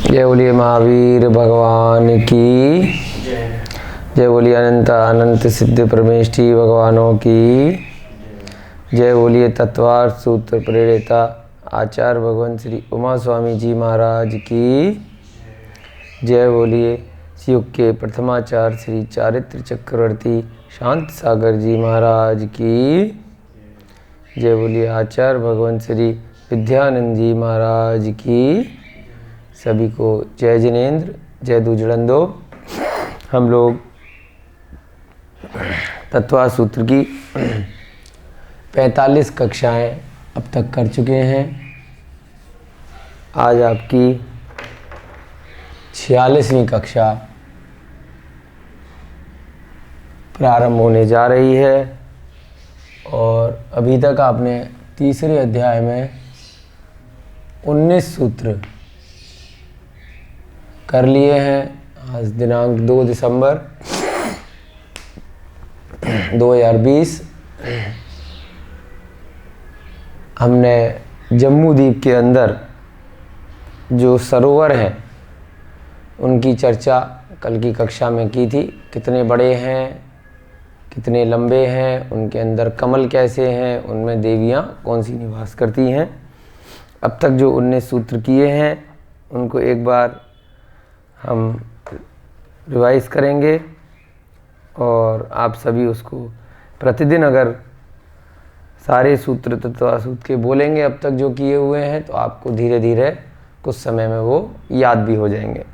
जय बोलिए महावीर भगवान की जय बोलिए अनंत अनंत सिद्ध परमेष्ठी भगवानों की जय बोलिए तत्वार्थ सूत्र प्रेरिता आचार्य भगवान श्री उमा स्वामी जी महाराज की जय बोलिए युग के प्रथमाचार्य श्री चारित्र चक्रवर्ती शांत सागर जी महाराज की जय बोलिए आचार्य भगवान श्री विद्यानंद जी महाराज की। सभी को जय जिनेन्द्र, जय दुजड़ंदो। हम लोग तत्वार्थ सूत्र की 45 कक्षाएं अब तक कर चुके हैं। आज आपकी 46वीं कक्षा प्रारंभ होने जा रही है और अभी तक आपने तीसरे अध्याय में 19 सूत्र कर लिए हैं। आज दिनांक 2 दिसंबर 2020। हमने जम्मू द्वीप के अंदर जो सरोवर हैं उनकी चर्चा कल की कक्षा में की थी। कितने बड़े हैं, कितने लंबे हैं, उनके अंदर कमल कैसे हैं, उनमें देवियाँ कौन सी निवास करती हैं। अब तक जो 19 सूत्र किए हैं उनको एक बार हम रिवाइज करेंगे और आप सभी उसको प्रतिदिन अगर सारे सूत्र तत्वार्थ सूत्र के बोलेंगे अब तक जो किए हुए हैं तो आपको धीरे धीरे कुछ समय में वो याद भी हो जाएंगे।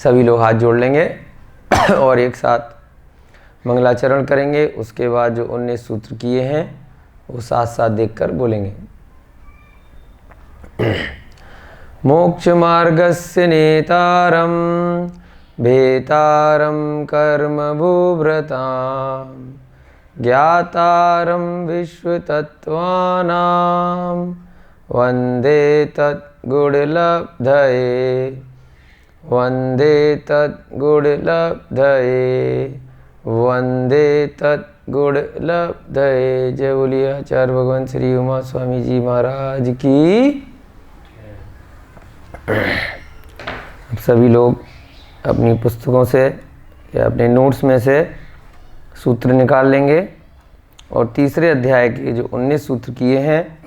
सभी लोग हाथ जोड़ लेंगे और एक साथ मंगलाचरण करेंगे। उसके बाद जो 19 सूत्र किए हैं वो साथ साथ देखकर बोलेंगे। मोक्ष मार्गस्य नेतारं भेतारं कर्म भूभृतां ज्ञातारं विश्वतत्त्वानां वन्दे तद्गुणलब्धये वन्दे तद्गुणलब्धये वन्दे तद्गुणलब्धये। जय बोलिए आचार्य भगवान श्री उमा स्वामी जी महाराज की। अब सभी लोग अपनी पुस्तकों से या अपने नोट्स में से सूत्र निकाल लेंगे और तीसरे अध्याय के जो 19 सूत्र किए हैं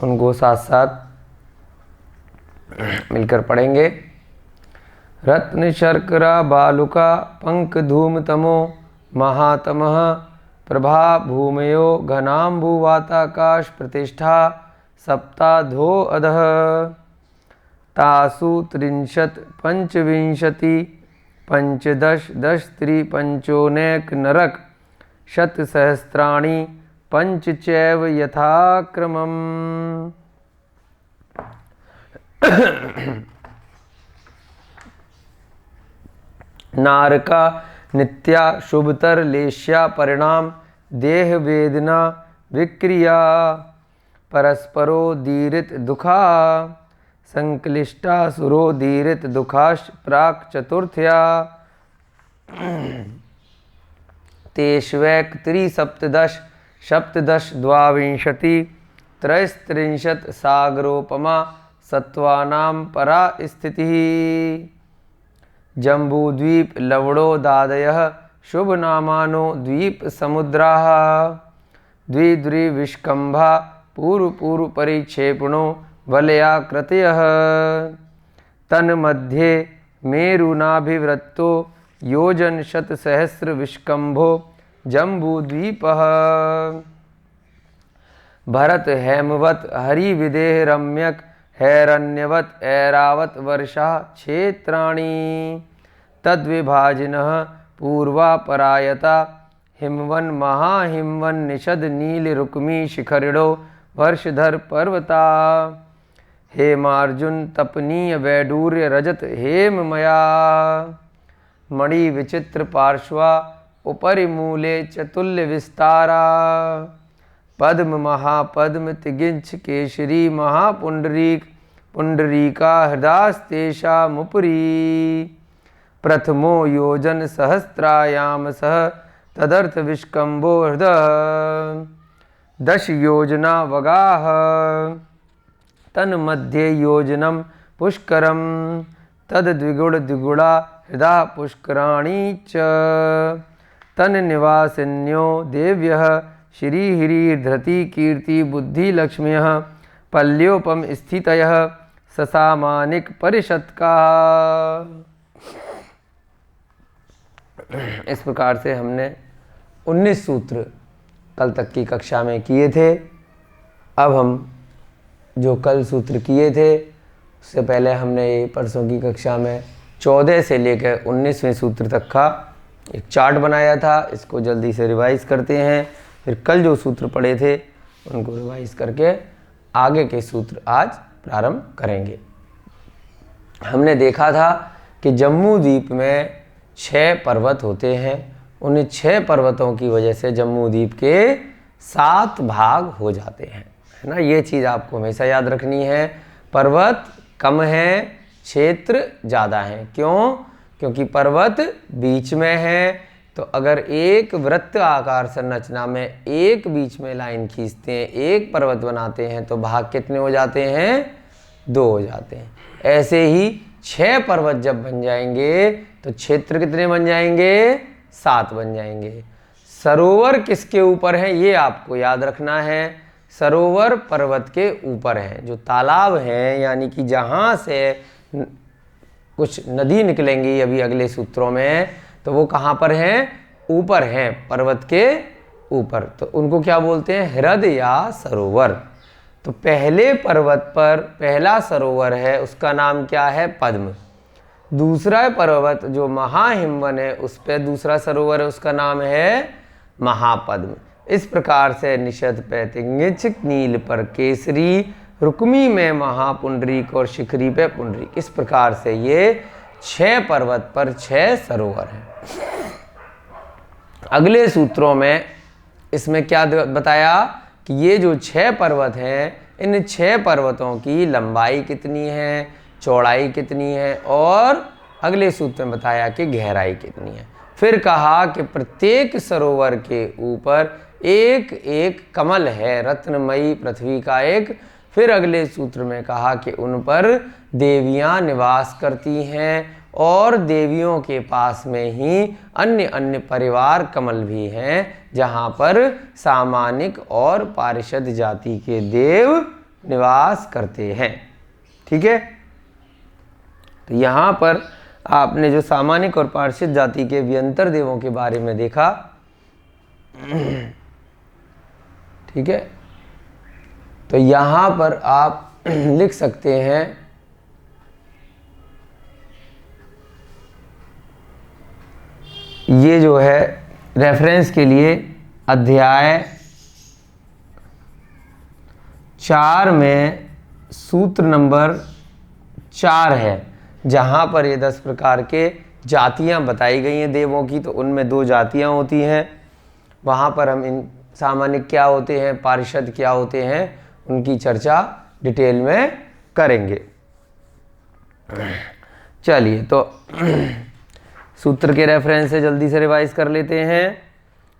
उनको साथ साथ मिलकर पढ़ेंगे। रत्न शर्करा बालुका पंक धूम तमो महातमः प्रभा भूमयो घनाम्बुवाताकाश प्रतिष्ठा सप्ताधो अधः तासु 30 पंचविंशति पंचदश दश त्रिपंचोनैक नरक शतसहस्राणि पंच चैव यथाक्रमम्। नारका नित्या शुभतर लेश्या परिणाम देह वेदना विक्रिया परस्परो दीरित दुखा संक्लिष्टा सुरोदीरित दुखाश प्राक चतुर्थया तेष्वैक त्रिसप्तदश सप्तदश द्वाविंशति त्रयस्त्रिंशत् सागरोपमा सत्वानां परा स्थितिः जम्बूद्वीप लवणोदादयः शुभनामानो द्वीप समुद्राः द्विद्विविष्कम्भा पूर्व परिक्षेपणो वलयाकृतयः तन्मध्ये मेरुनाभिवृत्तो योजन शतसहस्र विष्कम्भो जम्बूद्वीपः भरत हेमवत हरिविदेह रम्यक हैरण्यवत ऐरावत वर्षा क्षेत्राणि तद्विभाजिनः पूर्वापरायता हिमवन महाहिमवन निषद नील रुक्मी शिखरिणो वर्षधर पर्वता हेमार्जुन तपनीय वैडूर्य रजत हेममया मणि विचित्र पार्श्वा उपरि मूले चतुल्य विस्तारा पद्म महापद्म तिगिंछ केशरी महापुंडरीक पुंडरीका हृदास्तेषामुपरि प्रथमो योजन सहस्रायाम सह तदर्थ विष्कम्भो हृदय 10 योजना वगाह तन्मध्ये योजनम पुष्करम तद द्विगुण द्विगुणा हृदा पुष्कराणी च तन्निवासिन्यो देव्यः श्रीहरिधृति कीर्ति बुद्धि लक्ष्म्यः पल्योपम स्थितयः ससामानिक परिषद का। इस प्रकार से हमने 19 सूत्र कल तक की कक्षा में किए थे। अब हम जो कल सूत्र किए थे उससे पहले हमने परसों की कक्षा में 14 से लेकर 19वें सूत्र तक का एक चार्ट बनाया था। इसको जल्दी से रिवाइज करते हैं, फिर कल जो सूत्र पढ़े थे उनको रिवाइज करके आगे के सूत्र आज प्रारंभ करेंगे। हमने देखा था कि जम्मू द्वीप में 6 पर्वत होते हैं। उन 6 पर्वतों की वजह से जम्मू द्वीप के 7 भाग हो जाते हैं, है ना। ये चीज़ आपको हमेशा याद रखनी है। पर्वत कम है, क्षेत्र ज़्यादा है। क्यों? क्योंकि पर्वत बीच में है। तो अगर एक वृत्त आकार संरचना में एक बीच में लाइन खींचते हैं, एक पर्वत बनाते हैं, तो भाग कितने हो जाते हैं? 2 हो जाते हैं। ऐसे ही 6 पर्वत जब बन जाएंगे तो क्षेत्र कितने बन जाएंगे? 7 बन जाएंगे। सरोवर किसके ऊपर है ये आपको याद रखना है। सरोवर पर्वत के ऊपर है। जो तालाब हैं, यानी कि जहाँ से कुछ नदी निकलेंगी अभी अगले सूत्रों में, तो वो कहाँ पर हैं? ऊपर हैं, पर्वत के ऊपर। तो उनको क्या बोलते हैं? हृद या सरोवर। तो पहले पर्वत पर पहला सरोवर है, उसका नाम क्या है? पद्म। दूसरा पर्वत जो महाहिमवन है उस पर दूसरा सरोवर है, उसका नाम है महापद्म। इस प्रकार से निषद पे तिंगिच, नील पर केसरी, रुक्मी में महापुंडरीक और शिखरी पे पुंडरीक। इस प्रकार से ये 6 पर्वत पर 6 सरोवर हैं। अगले सूत्रों में इसमें क्या बताया कि ये जो 6 पर्वत हैं, इन 6 पर्वतों की लंबाई कितनी है, चौड़ाई कितनी है, और अगले सूत्र में बताया कि गहराई कितनी है। फिर कहा कि प्रत्येक सरोवर के ऊपर एक एक कमल है, रत्नमयी पृथ्वी का एक। फिर अगले सूत्र में कहा कि उन पर देवियां निवास करती हैं, और देवियों के पास में ही अन्य अन्य परिवार कमल भी हैं, जहाँ पर सामानिक और पारिषद जाति के देव निवास करते हैं। ठीक है। तो यहाँ पर आपने जो सामानिक और पारिषद जाति के व्यंतर देवों के बारे में देखा, ठीक है। तो यहाँ पर आप लिख सकते हैं ये जो है रेफरेंस के लिए अध्याय 4 में सूत्र नंबर 4 है, जहाँ पर ये 10 प्रकार के जातियाँ बताई गई हैं देवों की। तो उनमें 2 जातियाँ होती हैं। वहाँ पर हम इन सामानिक क्या होते हैं, पारिषद क्या होते हैं, उनकी चर्चा डिटेल में करेंगे। चलिए, तो सूत्र के रेफरेंस से जल्दी से रिवाइज कर लेते हैं।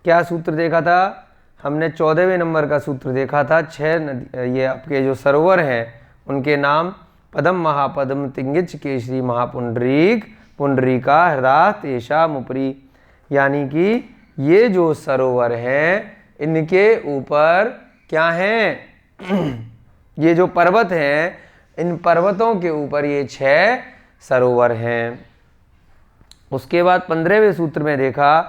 क्या सूत्र देखा था हमने? 14वें नंबर का सूत्र देखा था। 6 ये आपके जो सरोवर हैं उनके नाम पद्म, महापद्म, तिंगिच, केसरी, महापुंडरीक, पुंडरीका, हृदा, तेषा, मुपरी। यानी कि ये जो सरोवर हैं इनके ऊपर क्या हैं? ये जो पर्वत हैं, इन पर्वतों के ऊपर ये 6 सरोवर हैं। उसके बाद 15वें सूत्र में देखा,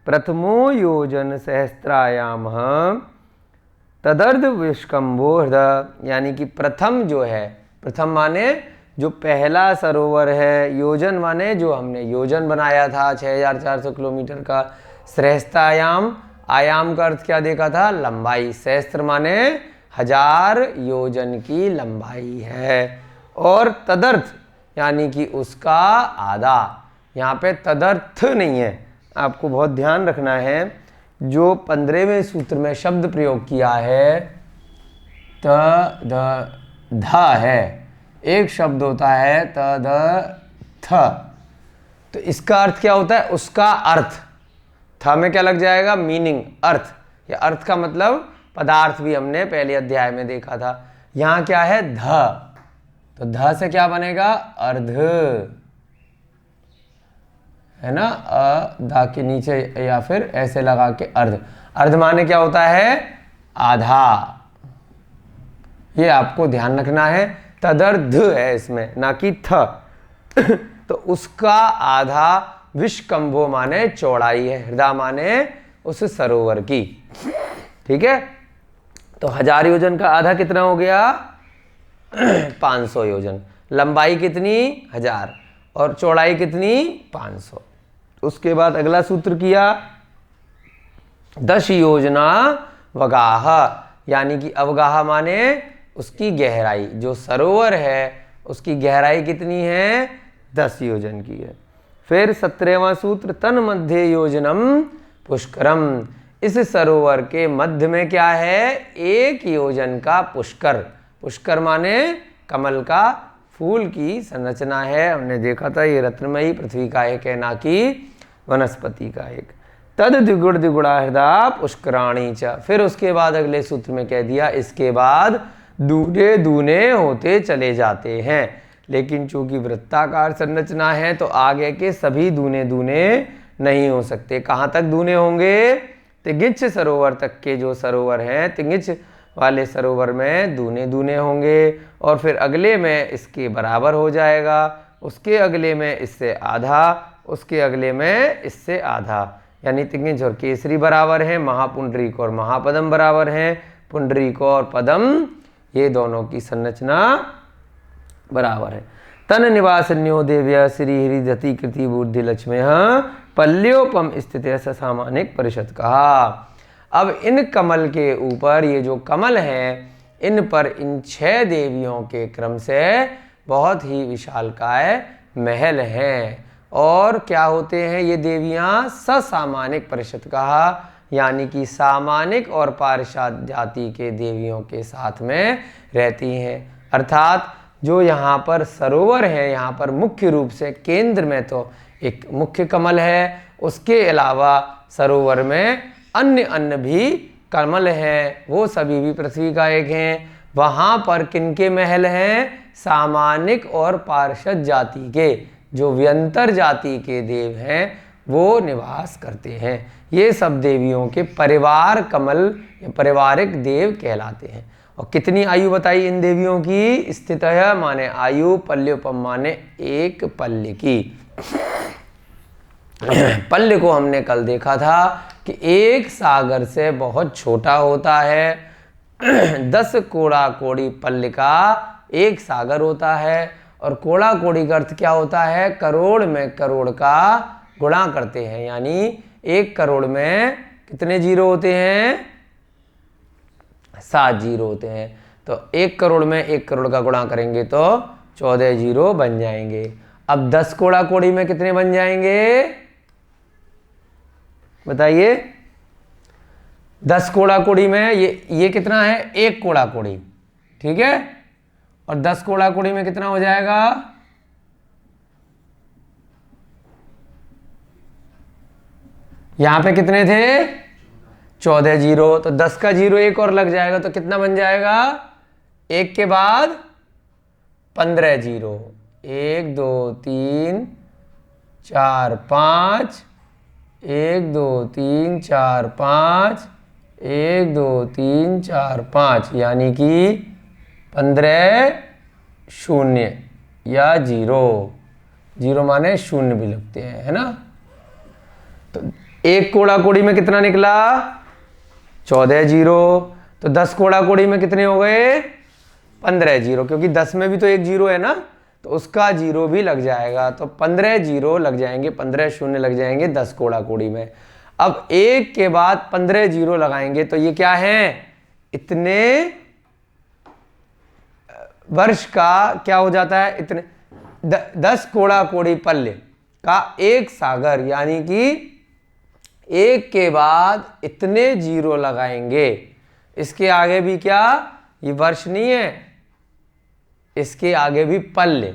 प्रथमो योजन सहस्त्रायाम तदर्ध विष्कंभो हृदय। यानी कि प्रथम जो है, प्रथम माने जो पहला सरोवर है, योजन माने जो हमने योजन बनाया था 6400 किलोमीटर का। सहस्त्रायाम, आयाम का अर्थ क्या देखा था? लंबाई। सहस्त्र माने 1000 योजन की लंबाई है। और तदर्थ यानी कि उसका आधा। यहाँ पे तदर्थ नहीं है, आपको बहुत ध्यान रखना है। जो 15वें सूत्र में शब्द प्रयोग किया है ध है, एक शब्द होता है तदर्थ। तो इसका अर्थ क्या होता है? उसका अर्थ। था में क्या लग जाएगा? मीनिंग, अर्थ। या अर्थ का मतलब पदार्थ भी हमने पहले अध्याय में देखा था। यहाँ क्या है ध, तो ध से क्या बनेगा अर्ध, है ना, धा के नीचे या फिर ऐसे लगा के अर्ध। अर्ध माने क्या होता है आधा, ये आपको ध्यान रखना है। तदर्ध है इसमें ना कि थ तो उसका आधा विष्कंभो माने चौड़ाई है, हृदय माने उस सरोवर की। ठीक है, तो 1000 योजन का आधा कितना हो गया 500 योजन। लंबाई कितनी 1000 और चौड़ाई कितनी 500। उसके बाद अगला सूत्र किया 10 योजना वगाह, यानी कि अवगाह माने उसकी गहराई, जो सरोवर है उसकी गहराई कितनी है 10 योजन की है। फिर 17वां सूत्र तन मध्य योजनम पुष्करम, इस सरोवर के मध्य में क्या है 1 योजन का पुष्कर। पुष्कर माने कमल का फूल की संरचना है, हमने देखा था ये रत्नमयी पृथ्वी का एक है ना कि वनस्पति का एक। तद द्विगुण द्विगुणा हृदय पुष्कराणी च, फिर उसके बाद अगले सूत्र में कह दिया इसके बाद दूने दूने होते चले जाते हैं, लेकिन चूंकि वृत्ताकार संरचना है तो आगे के सभी दूने दूने नहीं हो सकते। कहाँ तक दूने होंगे तिगिच सरोवर तक के जो सरोवर हैं, तिगिच वाले सरोवर में दूने दूने होंगे, और फिर अगले में इसके बराबर हो जाएगा, उसके अगले में इससे आधा, उसके अगले में इससे आधा, यानी तिगिच और केसरी बराबर हैं, महापुंडरीक और महापदम बराबर हैं, पुंडरीक और पदम ये दोनों की संरचना बराबर है। तन निवासन्यो देव्य श्री हृदति कृति बुद्धि लक्ष्मी पल्योपम स्थित सामानिक परिषद कहा। अब इन कमल के ऊपर, ये जो कमल हैं इन पर इन 6 देवियों के क्रम से बहुत ही विशालकाय महल हैं, और क्या होते हैं ये देवियां ससामानिक परिषद कहा, यानी कि सामानिक और पारिषद जाति के देवियों के साथ में रहती हैं। अर्थात जो यहाँ पर सरोवर है, यहाँ पर मुख्य रूप से केंद्र में तो एक मुख्य कमल है, उसके अलावा सरोवर में अन्य अन्य भी कमल हैं, वो सभी भी पृथ्वी का एक हैं। वहाँ पर किनके महल हैं सामानिक और पार्षद जाति के, जो व्यंतर जाति के देव हैं वो निवास करते हैं। ये सब देवियों के परिवार कमल या पारिवारिक देव कहलाते हैं। और कितनी आयु बताई इन देवियों की, स्थित माने आयु, पल्योपम माने एक पल्य की। पल्य को हमने कल देखा था कि एक सागर से बहुत छोटा होता है। 10 कोड़ा कोड़ी पल्य का एक सागर होता है, और कोड़ा कोड़ी का अर्थ क्या होता है करोड़ में करोड़ का गुणा करते हैं, यानी 1 करोड़ में कितने जीरो होते हैं 7 जीरो होते हैं। तो 1 करोड़ में 1 करोड़ का गुणा करेंगे तो 14 जीरो बन जाएंगे। अब 10 कोड़ा कोड़ी में कितने बन जाएंगे बताइए। 10 कोड़ा कोड़ी में ये कितना है 1 कोड़ा कोड़ी, ठीक है, और 10 कोड़ा कोड़ी में कितना हो जाएगा यहां पे कितने थे 14 जीरो, तो 10 का जीरो एक और लग जाएगा तो कितना बन जाएगा 1 के बाद 15 जीरो, 1 2 3 4 5, 1 2 3 4 5, 1 2 3 4 5, यानी कि 15 शून्य या जीरो, जीरो माने शून्य भी लगते हैं, है ना। तो 1 कोड़ा कोड़ी में कितना निकला 14 जीरो, तो 10 कोड़ा कोड़ी में कितने हो गए 15 जीरो, क्योंकि 10 में भी तो 1 जीरो है ना, तो उसका जीरो भी लग जाएगा, तो 15 जीरो लग जाएंगे, 15 शून्य लग जाएंगे 10 कोड़ा कोड़ी में। अब 1 के बाद 15 जीरो लगाएंगे तो ये क्या है इतने वर्ष का क्या हो जाता है, इतने 10 कोड़ा कोड़ी पल्य का एक सागर, यानी कि 1 के बाद इतने जीरो लगाएंगे। इसके आगे भी क्या ये वर्ष नहीं है, इसके आगे भी पल्य,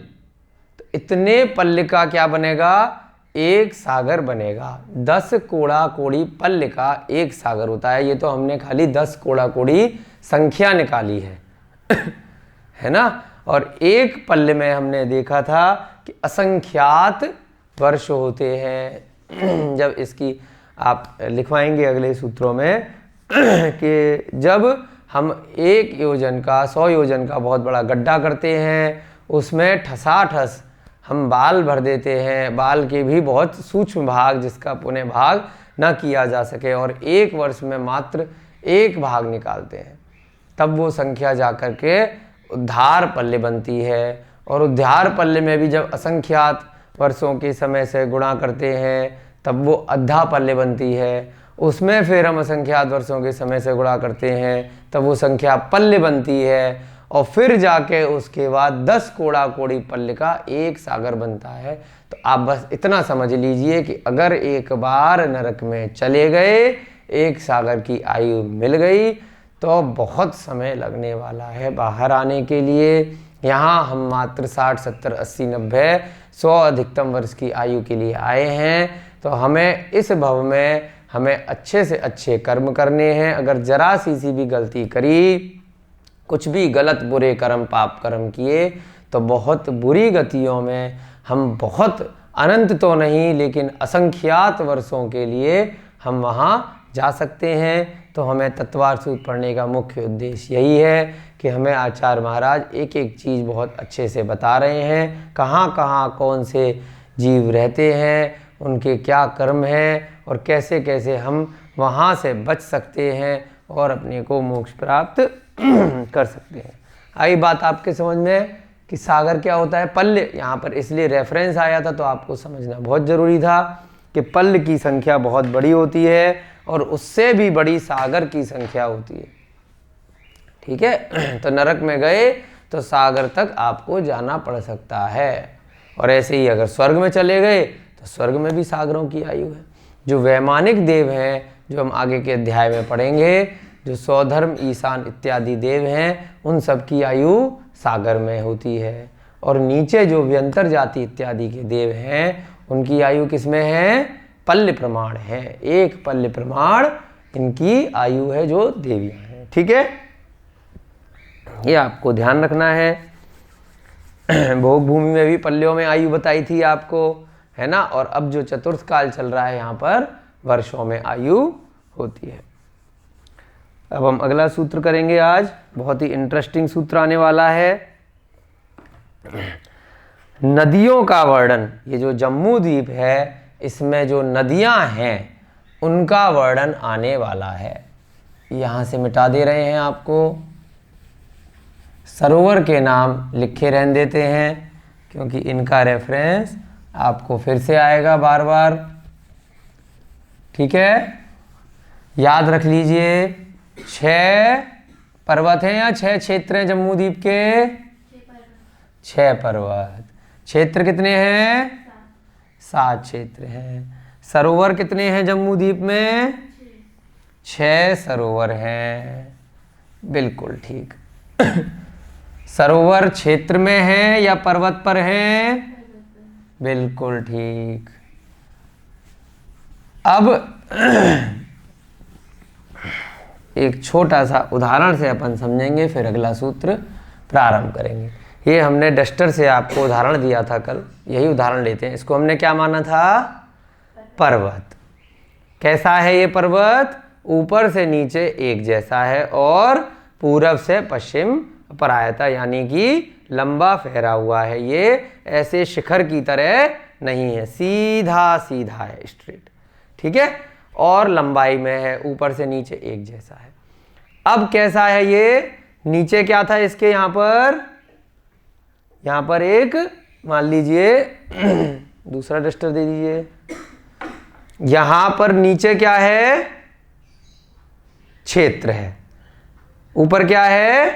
तो इतने पल्य का क्या बनेगा एक सागर बनेगा। 10 कोड़ा कोड़ी पल्य का एक सागर होता है। ये तो हमने खाली 10 कोड़ा कोड़ी संख्या निकाली है है ना। और एक पल्ले में हमने देखा था कि असंख्यात वर्ष होते हैं। जब इसकी आप लिखवाएंगे अगले सूत्रों में कि जब हम 1 योजन का 100 योजन का बहुत बड़ा गड्ढा करते हैं, उसमें ठसाठस हम बाल भर देते हैं, बाल के भी बहुत सूक्ष्म भाग जिसका पुनः भाग न किया जा सके, और 1 वर्ष में मात्र 1 भाग निकालते हैं, तब वो संख्या जाकर के उद्धार पल्ले बनती है। और उद्धार पल्ले में भी जब असंख्यात वर्षों के समय से गुणा करते हैं तब वो अद्धा पल्ले बनती है। उसमें फिर हम असंख्यात वर्षों के समय से गुणा करते हैं तब वो संख्या पल्ले बनती है। और फिर जाके उसके बाद 10 कोड़ा कोड़ी पल्ले का 1 सागर बनता है। तो आप बस इतना समझ लीजिए कि अगर एक बार नरक में चले गए, 1 सागर की आयु मिल गई, तो बहुत समय लगने वाला है बाहर आने के लिए। यहाँ हम मात्र 60, 70, 80, 90, 100 अधिकतम वर्ष की आयु के लिए आए हैं। तो हमें इस भव में हमें अच्छे से अच्छे कर्म करने हैं। अगर जरा सी भी गलती करी, कुछ भी गलत बुरे कर्म पाप कर्म किए, तो बहुत बुरी गतियों में हम बहुत अनंत तो नहीं लेकिन असंख्यात वर्षों के लिए हम वहाँ जा सकते हैं। तो हमें तत्वार सूत्र पढ़ने का मुख्य उद्देश्य यही है कि हमें आचार्य महाराज एक एक चीज़ बहुत अच्छे से बता रहे हैं, कहाँ कहाँ कौन से जीव रहते हैं, उनके क्या कर्म हैं और कैसे कैसे हम वहाँ से बच सकते हैं और अपने को मोक्ष प्राप्त कर सकते हैं। आई बात आपके समझ में कि सागर क्या होता है, पल्ले। यहाँ पर इसलिए रेफरेंस आया था तो आपको समझना बहुत ज़रूरी था कि पल्ल की संख्या बहुत बड़ी होती है और उससे भी बड़ी सागर की संख्या होती है। ठीक है, तो नरक में गए तो सागर तक आपको जाना पड़ सकता है। और ऐसे ही अगर स्वर्ग में चले गए तो स्वर्ग में भी सागरों की आयु है। जो वैमानिक देव हैं, जो हम आगे के अध्याय में पढ़ेंगे, जो सौधर्म, ईशान इत्यादि देव हैं, उन सब की आयु सागर में होती है। और नीचे जो व्यंतर जाति इत्यादि के देव हैं, उनकी आयु किसमें है, पल्य प्रमाण है। 1 पल्य प्रमाण इनकी आयु है जो देवियां हैं। ठीक है, ये आपको ध्यान रखना है। भोग भूमि में भी पल्यों में आयु बताई थी आपको, है ना। और अब जो चतुर्थ काल चल रहा है यहाँ पर वर्षों में आयु होती है। अब हम अगला सूत्र करेंगे आज, बहुत ही इंटरेस्टिंग सूत्र आने वाला है। नदियों का वर्णन, ये जो जम्मू द्वीप है इसमें जो नदियां हैं उनका वर्णन आने वाला है। यहाँ से मिटा दे रहे हैं, आपको सरोवर के नाम लिखे रहने देते हैं क्योंकि इनका रेफरेंस आपको फिर से आएगा बार बार। ठीक है, याद रख लीजिए 6 पर्वत हैं या 6 क्षेत्र हैं जम्मू द्वीप के, 6 पर्वत। क्षेत्र कितने हैं, 7 क्षेत्र हैं। सरोवर कितने हैं जम्मू द्वीप में, 6 सरोवर हैं। बिल्कुल ठीक। सरोवर क्षेत्र में है या पर्वत पर हैं, बिल्कुल ठीक। अब एक छोटा सा उदाहरण से अपन समझेंगे, फिर अगला सूत्र प्रारंभ करेंगे। ये हमने डस्टर से आपको उदाहरण दिया था कल, यही उदाहरण लेते हैं। इसको हमने क्या माना था, पर्वत। कैसा है ये पर्वत, ऊपर से नीचे एक जैसा है और पूरब से पश्चिम परायता, यानी कि लंबा फहरा हुआ है। ये ऐसे शिखर की तरह नहीं है, सीधा सीधा है, स्ट्रेट। ठीक है, और लंबाई में है, ऊपर से नीचे एक जैसा है। अब कैसा है ये, नीचे क्या था इसके, यहाँ पर एक मान लीजिए दूसरा डस्टर दे दीजिए। यहाँ पर नीचे क्या है, क्षेत्र है, ऊपर क्या है,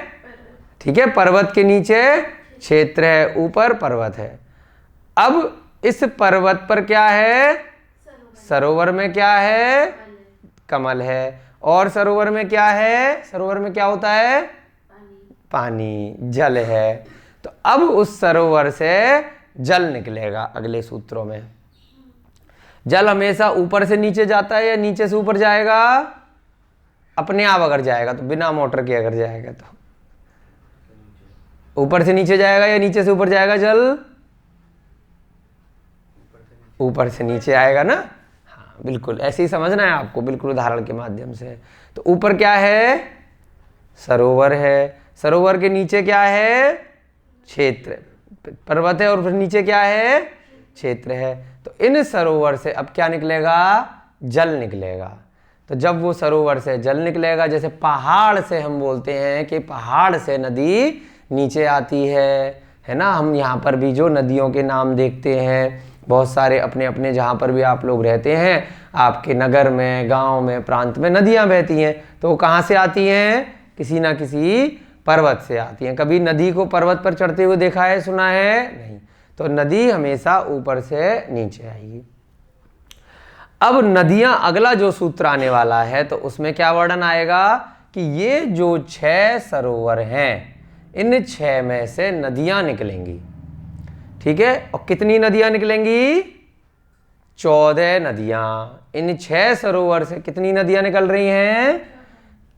ठीक है, पर्वत के नीचे क्षेत्र है, ऊपर पर्वत है। अब इस पर्वत पर क्या है, सरोवर में क्या है, कमल है। और सरोवर में क्या है, सरोवर में क्या होता है, पानी, जल है। तो अब उस सरोवर से जल निकलेगा अगले सूत्रों में। जल हमेशा ऊपर से नीचे जाता है या नीचे से ऊपर जाएगा, अपने आप अगर जाएगा तो, बिना मोटर के अगर जाएगा तो ऊपर से नीचे जाएगा या नीचे से ऊपर जाएगा जल? ऊपर से नीचे आएगा ना। हाँ बिल्कुल, ऐसे ही समझना है आपको, बिल्कुल उदाहरण के माध्यम से। तो ऊपर क्या है? सरोवर है। सरोवर के नीचे क्या है? क्षेत्र, पर्वत है, और फिर नीचे क्या है? क्षेत्र है। तो इन सरोवर से अब क्या निकलेगा? जल निकलेगा। तो जब वो सरोवर से जल निकलेगा, जैसे पहाड़ से हम बोलते हैं कि पहाड़ से नदी नीचे आती है ना। हम यहाँ पर भी जो नदियों के नाम देखते हैं, बहुत सारे अपने अपने जहाँ पर भी आप लोग रहते हैं, आपके नगर में, गांव में, प्रांत में नदियाँ बहती हैं, तो वो कहाँ से आती हैं? किसी ना किसी पर्वत से आती हैं। कभी नदी को पर्वत पर चढ़ते हुए देखा है, सुना है? नहीं। तो नदी हमेशा ऊपर से नीचे आएगी। अब नदियाँ, अगला जो सूत्र आने वाला है, तो उसमें क्या वर्णन आएगा कि ये जो 6 सरोवर हैं, इन 6 में से नदियाँ निकलेंगी। ठीक है, और कितनी नदियाँ निकलेंगी? 14 नदियाँ। इन 6 सरोवर से कितनी नदियाँ निकल रही हैं?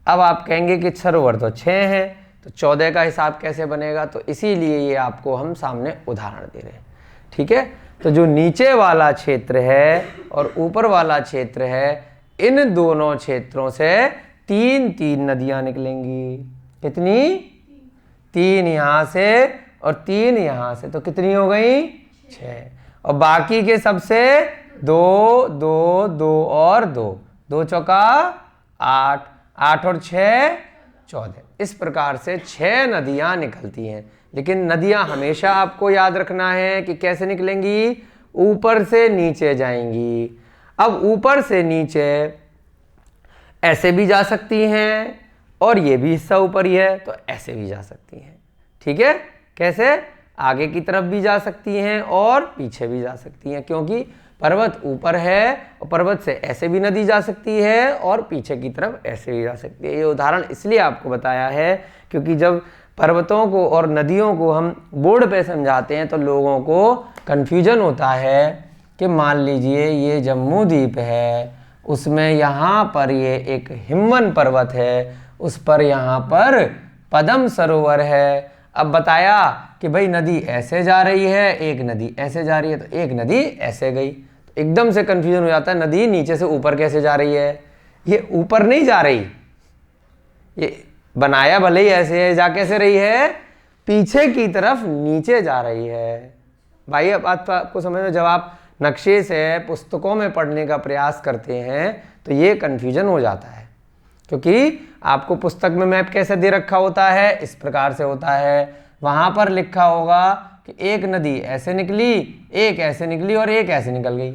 अब आप कहेंगे कि सरोवर तो 6 हैं, तो 14 का हिसाब कैसे बनेगा? तो इसीलिए ये आपको हम सामने उदाहरण दे रहे हैं। ठीक है, तो जो नीचे वाला क्षेत्र है और ऊपर वाला क्षेत्र है, इन दोनों क्षेत्रों से 3 नदियाँ निकलेंगी। कितनी? 3 यहाँ से और 3 यहाँ से, तो कितनी हो गई? 6। और बाकी के सबसे 2, 2, 2 और 2, 2 चौका 8, 8 और 6 14। इस प्रकार से 6 नदियाँ निकलती हैं। लेकिन नदियाँ हमेशा आपको याद रखना है कि कैसे निकलेंगी? ऊपर से नीचे जाएंगी। अब ऊपर से नीचे ऐसे भी जा सकती हैं, और ये भी हिस्सा ऊपर ही है, तो ऐसे भी जा सकती हैं। ठीक है, कैसे? आगे की तरफ भी जा सकती हैं और पीछे भी जा सकती हैं, क्योंकि पर्वत ऊपर है और पर्वत से ऐसे भी नदी जा सकती है और पीछे की तरफ ऐसे भी जा सकती है। ये उदाहरण इसलिए आपको बताया है क्योंकि जब पर्वतों को और नदियों को हम बोर्ड पे समझाते हैं तो लोगों को कन्फ्यूजन होता है कि मान लीजिए ये जम्मू द्वीप है, उसमें यहाँ पर ये एक हिमवन पर्वत है, उस पर यहाँ पर पद्म सरोवर है। अब बताया कि भाई नदी ऐसे जा रही है, एक नदी ऐसे जा रही है, तो एक नदी ऐसे गई, तो एकदम से कन्फ्यूजन हो जाता है, नदी नीचे से ऊपर कैसे जा रही है? ये ऊपर नहीं जा रही, ये बनाया भले ही ऐसे है, जा कैसे रही है? पीछे की तरफ नीचे जा रही है। भाई अब बात आपको समझ में, जब आप नक्शे से पुस्तकों में पढ़ने का प्रयास करते हैं तो ये कन्फ्यूजन हो जाता है, क्योंकि आपको पुस्तक में मैप कैसे दे रखा होता है? इस प्रकार से होता है। वहाँ पर लिखा होगा कि एक नदी ऐसे निकली, एक ऐसे निकली और एक ऐसे निकल गई,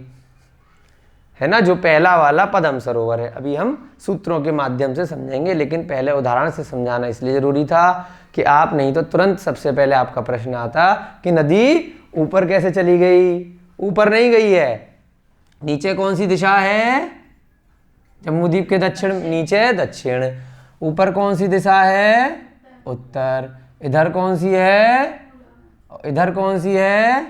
है ना, जो पहला वाला पद्म सरोवर है। अभी हम सूत्रों के माध्यम से समझेंगे, लेकिन पहले उदाहरण से समझाना इसलिए ज़रूरी था कि आप नहीं तो तुरंत सबसे पहले आपका प्रश्न आता कि नदी ऊपर कैसे चली गई? ऊपर नहीं गई है, नीचे कौन सी दिशा है? जम्मूद्वीप के दक्षिण, नीचे दक्षिण। ऊपर कौन सी दिशा है? उत्तर। इधर कौन सी है? इधर कौन सी है?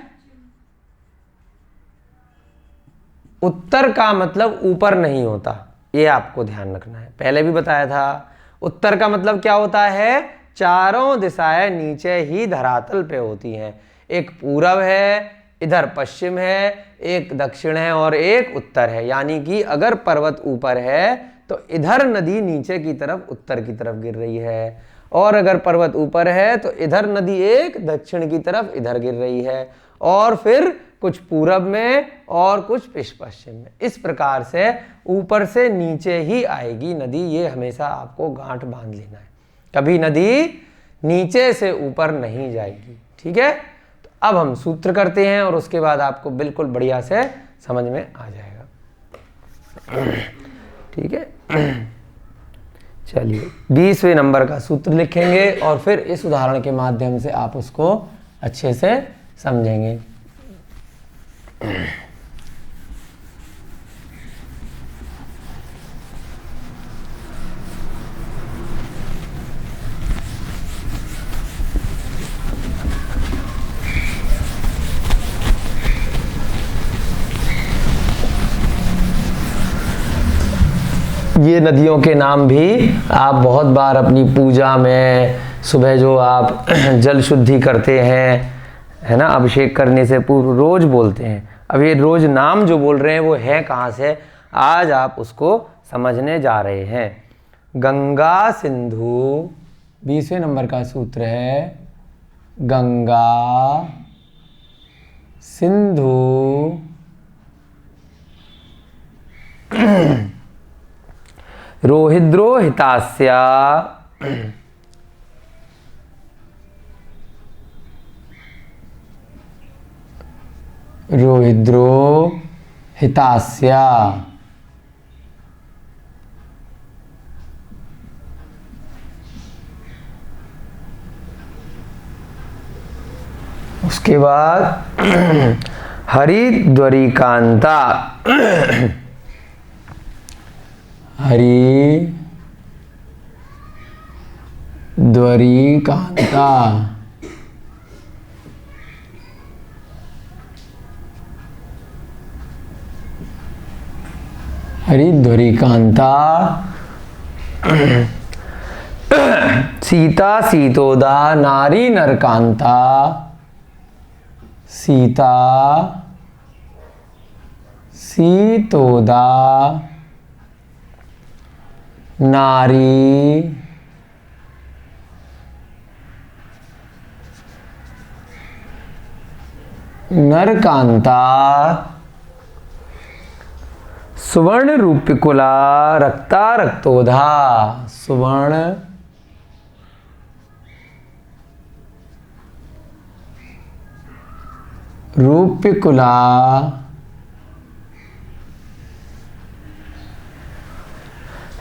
उत्तर का मतलब ऊपर नहीं होता, ये आपको ध्यान रखना है। पहले भी बताया था, उत्तर का मतलब क्या होता है? चारों दिशाएं नीचे ही धरातल पे होती हैं। एक पूरब है, इधर पश्चिम है, एक दक्षिण है और एक उत्तर है। यानी कि अगर पर्वत ऊपर है तो इधर नदी नीचे की तरफ उत्तर की तरफ गिर रही है, और अगर पर्वत ऊपर है तो इधर नदी एक दक्षिण की तरफ इधर गिर रही है, और फिर कुछ पूरब में और कुछ पश्चिम में। इस प्रकार से ऊपर से नीचे ही आएगी नदी, ये हमेशा आपको गांठ बांध लेना है। कभी नदी नीचे से ऊपर नहीं जाएगी। ठीक है, तो अब हम सूत्र करते हैं और उसके बाद आपको बिल्कुल बढ़िया से समझ में आ जाएगा। ठीक है, चलिए 20वें नंबर का सूत्र लिखेंगे और फिर इस उदाहरण के माध्यम से आप उसको अच्छे से समझेंगे। ये नदियों के नाम भी आप बहुत बार अपनी पूजा में सुबह जो आप जल शुद्धि करते हैं, है ना, अभिषेक करने से पूर्व रोज बोलते हैं। अब ये रोज नाम जो बोल रहे हैं वो है कहाँ से, आज आप उसको समझने जा रहे हैं। गंगा सिंधु 20वें नंबर का सूत्र है, गंगा सिंधु रोहिद्रोहितास्या रोहिद्रोहितास्या उसके बाद हरिद्वरिकांता हरिद्वरिकांता हरिद्वरिकांता सीता सीतोदा नारी नरकांता सीता सीतोदा नारी नरकांता सुवर्ण रूपिकुला रक्ता रक्तोधा सुवर्ण रूपिकुला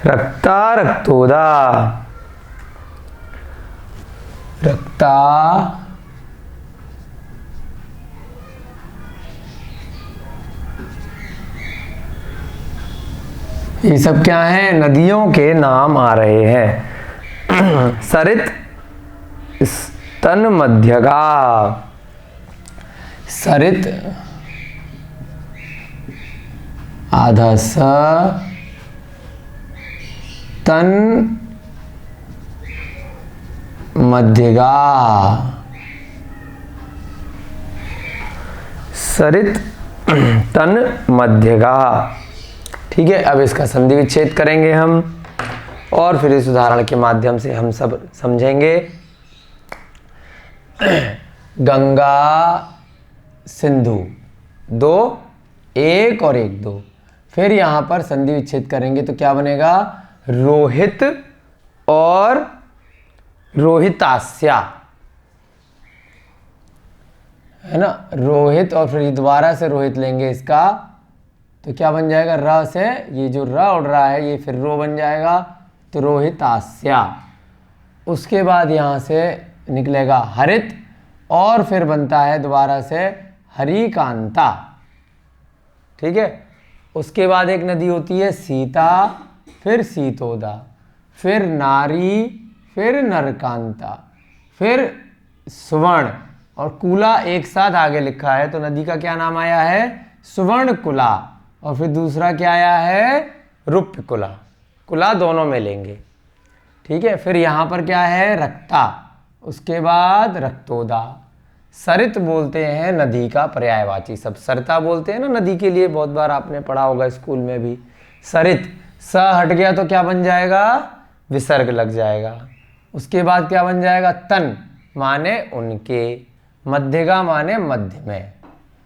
रक्ता रक्तोदा रक्ता ये सब क्या है, नदियों के नाम आ रहे हैं। सरित स्तन मध्यगा सरित आधा स तन मध्यगा सरित तन मध्यगा। ठीक है, अब इसका संधि विच्छेद करेंगे हम और फिर इस उदाहरण के माध्यम से हम सब समझेंगे। गंगा सिंधु 2 1 और 1 2, फिर यहाँ पर संधि विच्छेद करेंगे तो क्या बनेगा, रोहित और रोहितास्या, है ना, रोहित और फिर दोबारा से रोहित लेंगे इसका तो क्या बन जाएगा, र से ये जो र उड़ रहा है ये फिर रो बन जाएगा तो रोहितास्या। उसके बाद यहाँ से निकलेगा हरित और फिर बनता है दोबारा से हरिकांता। ठीक है, उसके बाद एक नदी होती है सीता, फिर सीतोदा, फिर नारी, फिर नरकांता, फिर सुवर्ण और कुला एक साथ आगे लिखा है तो नदी का क्या नाम आया है, सुवर्ण कुला। और फिर दूसरा क्या आया है, रूप्य कुला। कुला दोनों में लेंगे। ठीक है, फिर यहाँ पर क्या है, रक्ता, उसके बाद रक्तोदा। सरित बोलते हैं नदी का पर्यायवाची शब्द, सरिता बोलते हैं ना नदी के लिए, बहुत बार आपने पढ़ा होगा स्कूल में भी। सरित स हट गया तो क्या बन जाएगा, विसर्ग लग जाएगा। उसके बाद क्या बन जाएगा, तन माने उनके, मध्यगा माने मध्य में।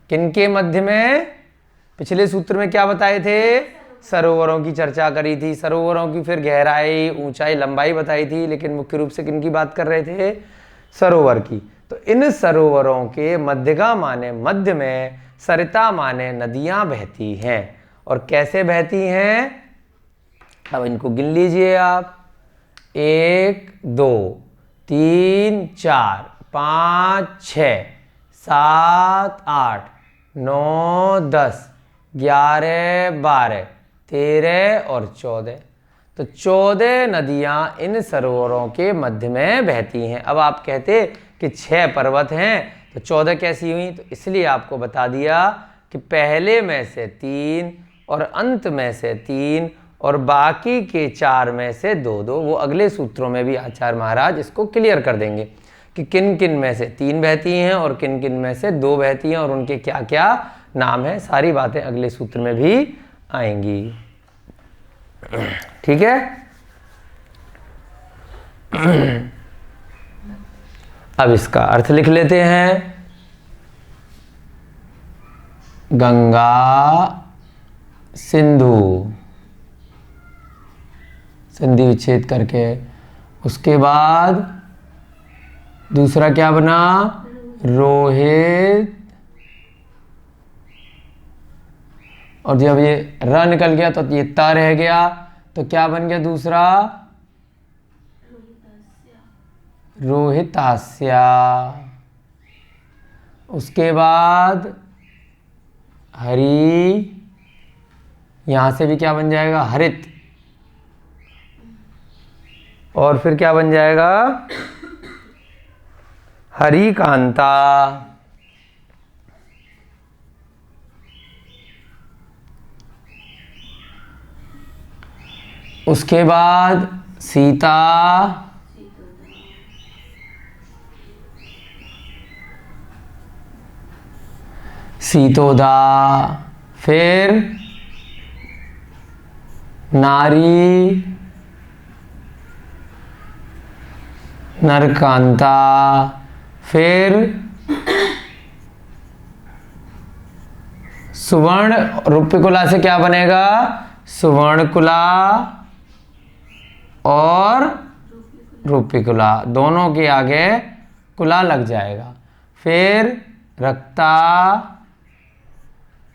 किनके मध्य में, पिछले सूत्र में क्या बताए थे, सरोवरों की चर्चा करी थी, सरोवरों की फिर गहराई ऊंचाई लंबाई बताई थी, लेकिन मुख्य रूप से किनकी बात कर रहे थे, सरोवर की। तो इन सरोवरों के मध्यगा माने मध्य में, सरिता माने नदियां बहती हैं। और कैसे बहती हैं, अब इनको गिन लीजिए आप, 1 2 3 4 5 6 7 8 9 10 11 12 13 और 14। तो 14 नदियां इन सरोवरों के मध्य में बहती हैं। अब आप कहते कि 6 पर्वत हैं तो 14 कैसी हुई, तो इसलिए आपको बता दिया कि पहले में से 3 और अंत में से 3 और बाकी के 4 में से 2-2। वो अगले सूत्रों में भी आचार्य महाराज इसको क्लियर कर देंगे कि किन किन में से 3 बहती हैं और किन किन में से 2 बहती हैं और उनके क्या क्या नाम है। सारी बातें अगले सूत्र में भी आएंगी। ठीक है। अब इसका अर्थ लिख लेते हैं। गंगा सिंधु, संधि विच्छेद करके। उसके बाद दूसरा क्या बना? रोहित। और जब ये र निकल गया तो ये त रह गया, तो क्या बन गया दूसरा? रोहितास्या। उसके बाद हरि, यहां से भी क्या बन जाएगा? हरित। और फिर क्या बन जाएगा? हरिकांता। उसके बाद सीता, सीतोदा। फिर नारी, नरकांता। फिर सुवर्ण, रूप्यकुला से क्या बनेगा? सुवर्णकुला और रूप्यकुला, दोनों के आगे कुला लग जाएगा। फिर रक्ता,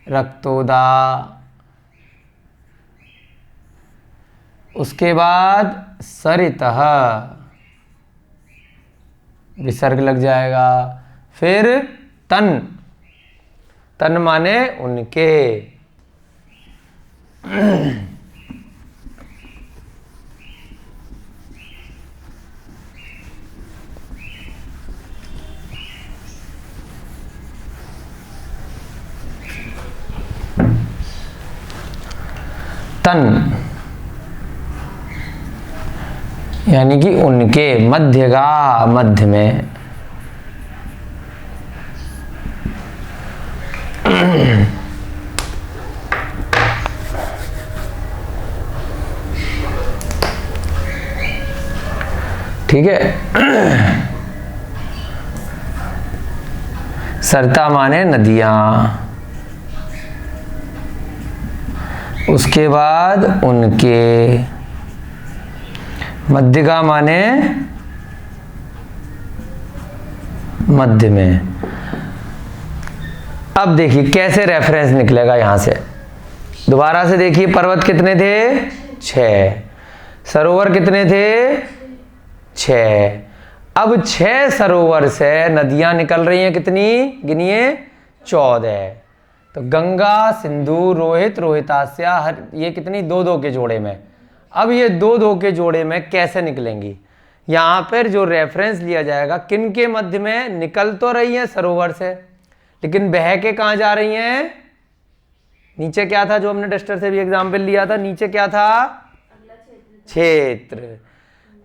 रक्तोदा। उसके बाद सरितः, विसर्ग लग जाएगा। फिर तन, तन माने उनके। तन यानी कि उनके, मध्यगा, मध्य में। ठीक है। सरता माने नदियां। उसके बाद उनके, मध्यगा माने मध्य में। अब देखिए कैसे रेफरेंस निकलेगा यहां से। दोबारा से देखिए, पर्वत कितने थे? 6। सरोवर कितने थे? 6। अब 6 सरोवर से नदियां निकल रही हैं कितनी? गिनिए। 14। तो गंगा, सिंधु, रोहित, रोहितास्या, ये कितनी? 2-2 के जोड़े में। अब ये 2-2 के जोड़े में कैसे निकलेंगी? यहां पर जो रेफरेंस लिया जाएगा, किन के मध्य में? निकल तो रही है सरोवर से, लेकिन बह के कहां जा रही हैं? नीचे क्या था जो हमने डस्टर से भी एग्जाम्पल लिया था? नीचे क्या था? क्षेत्र।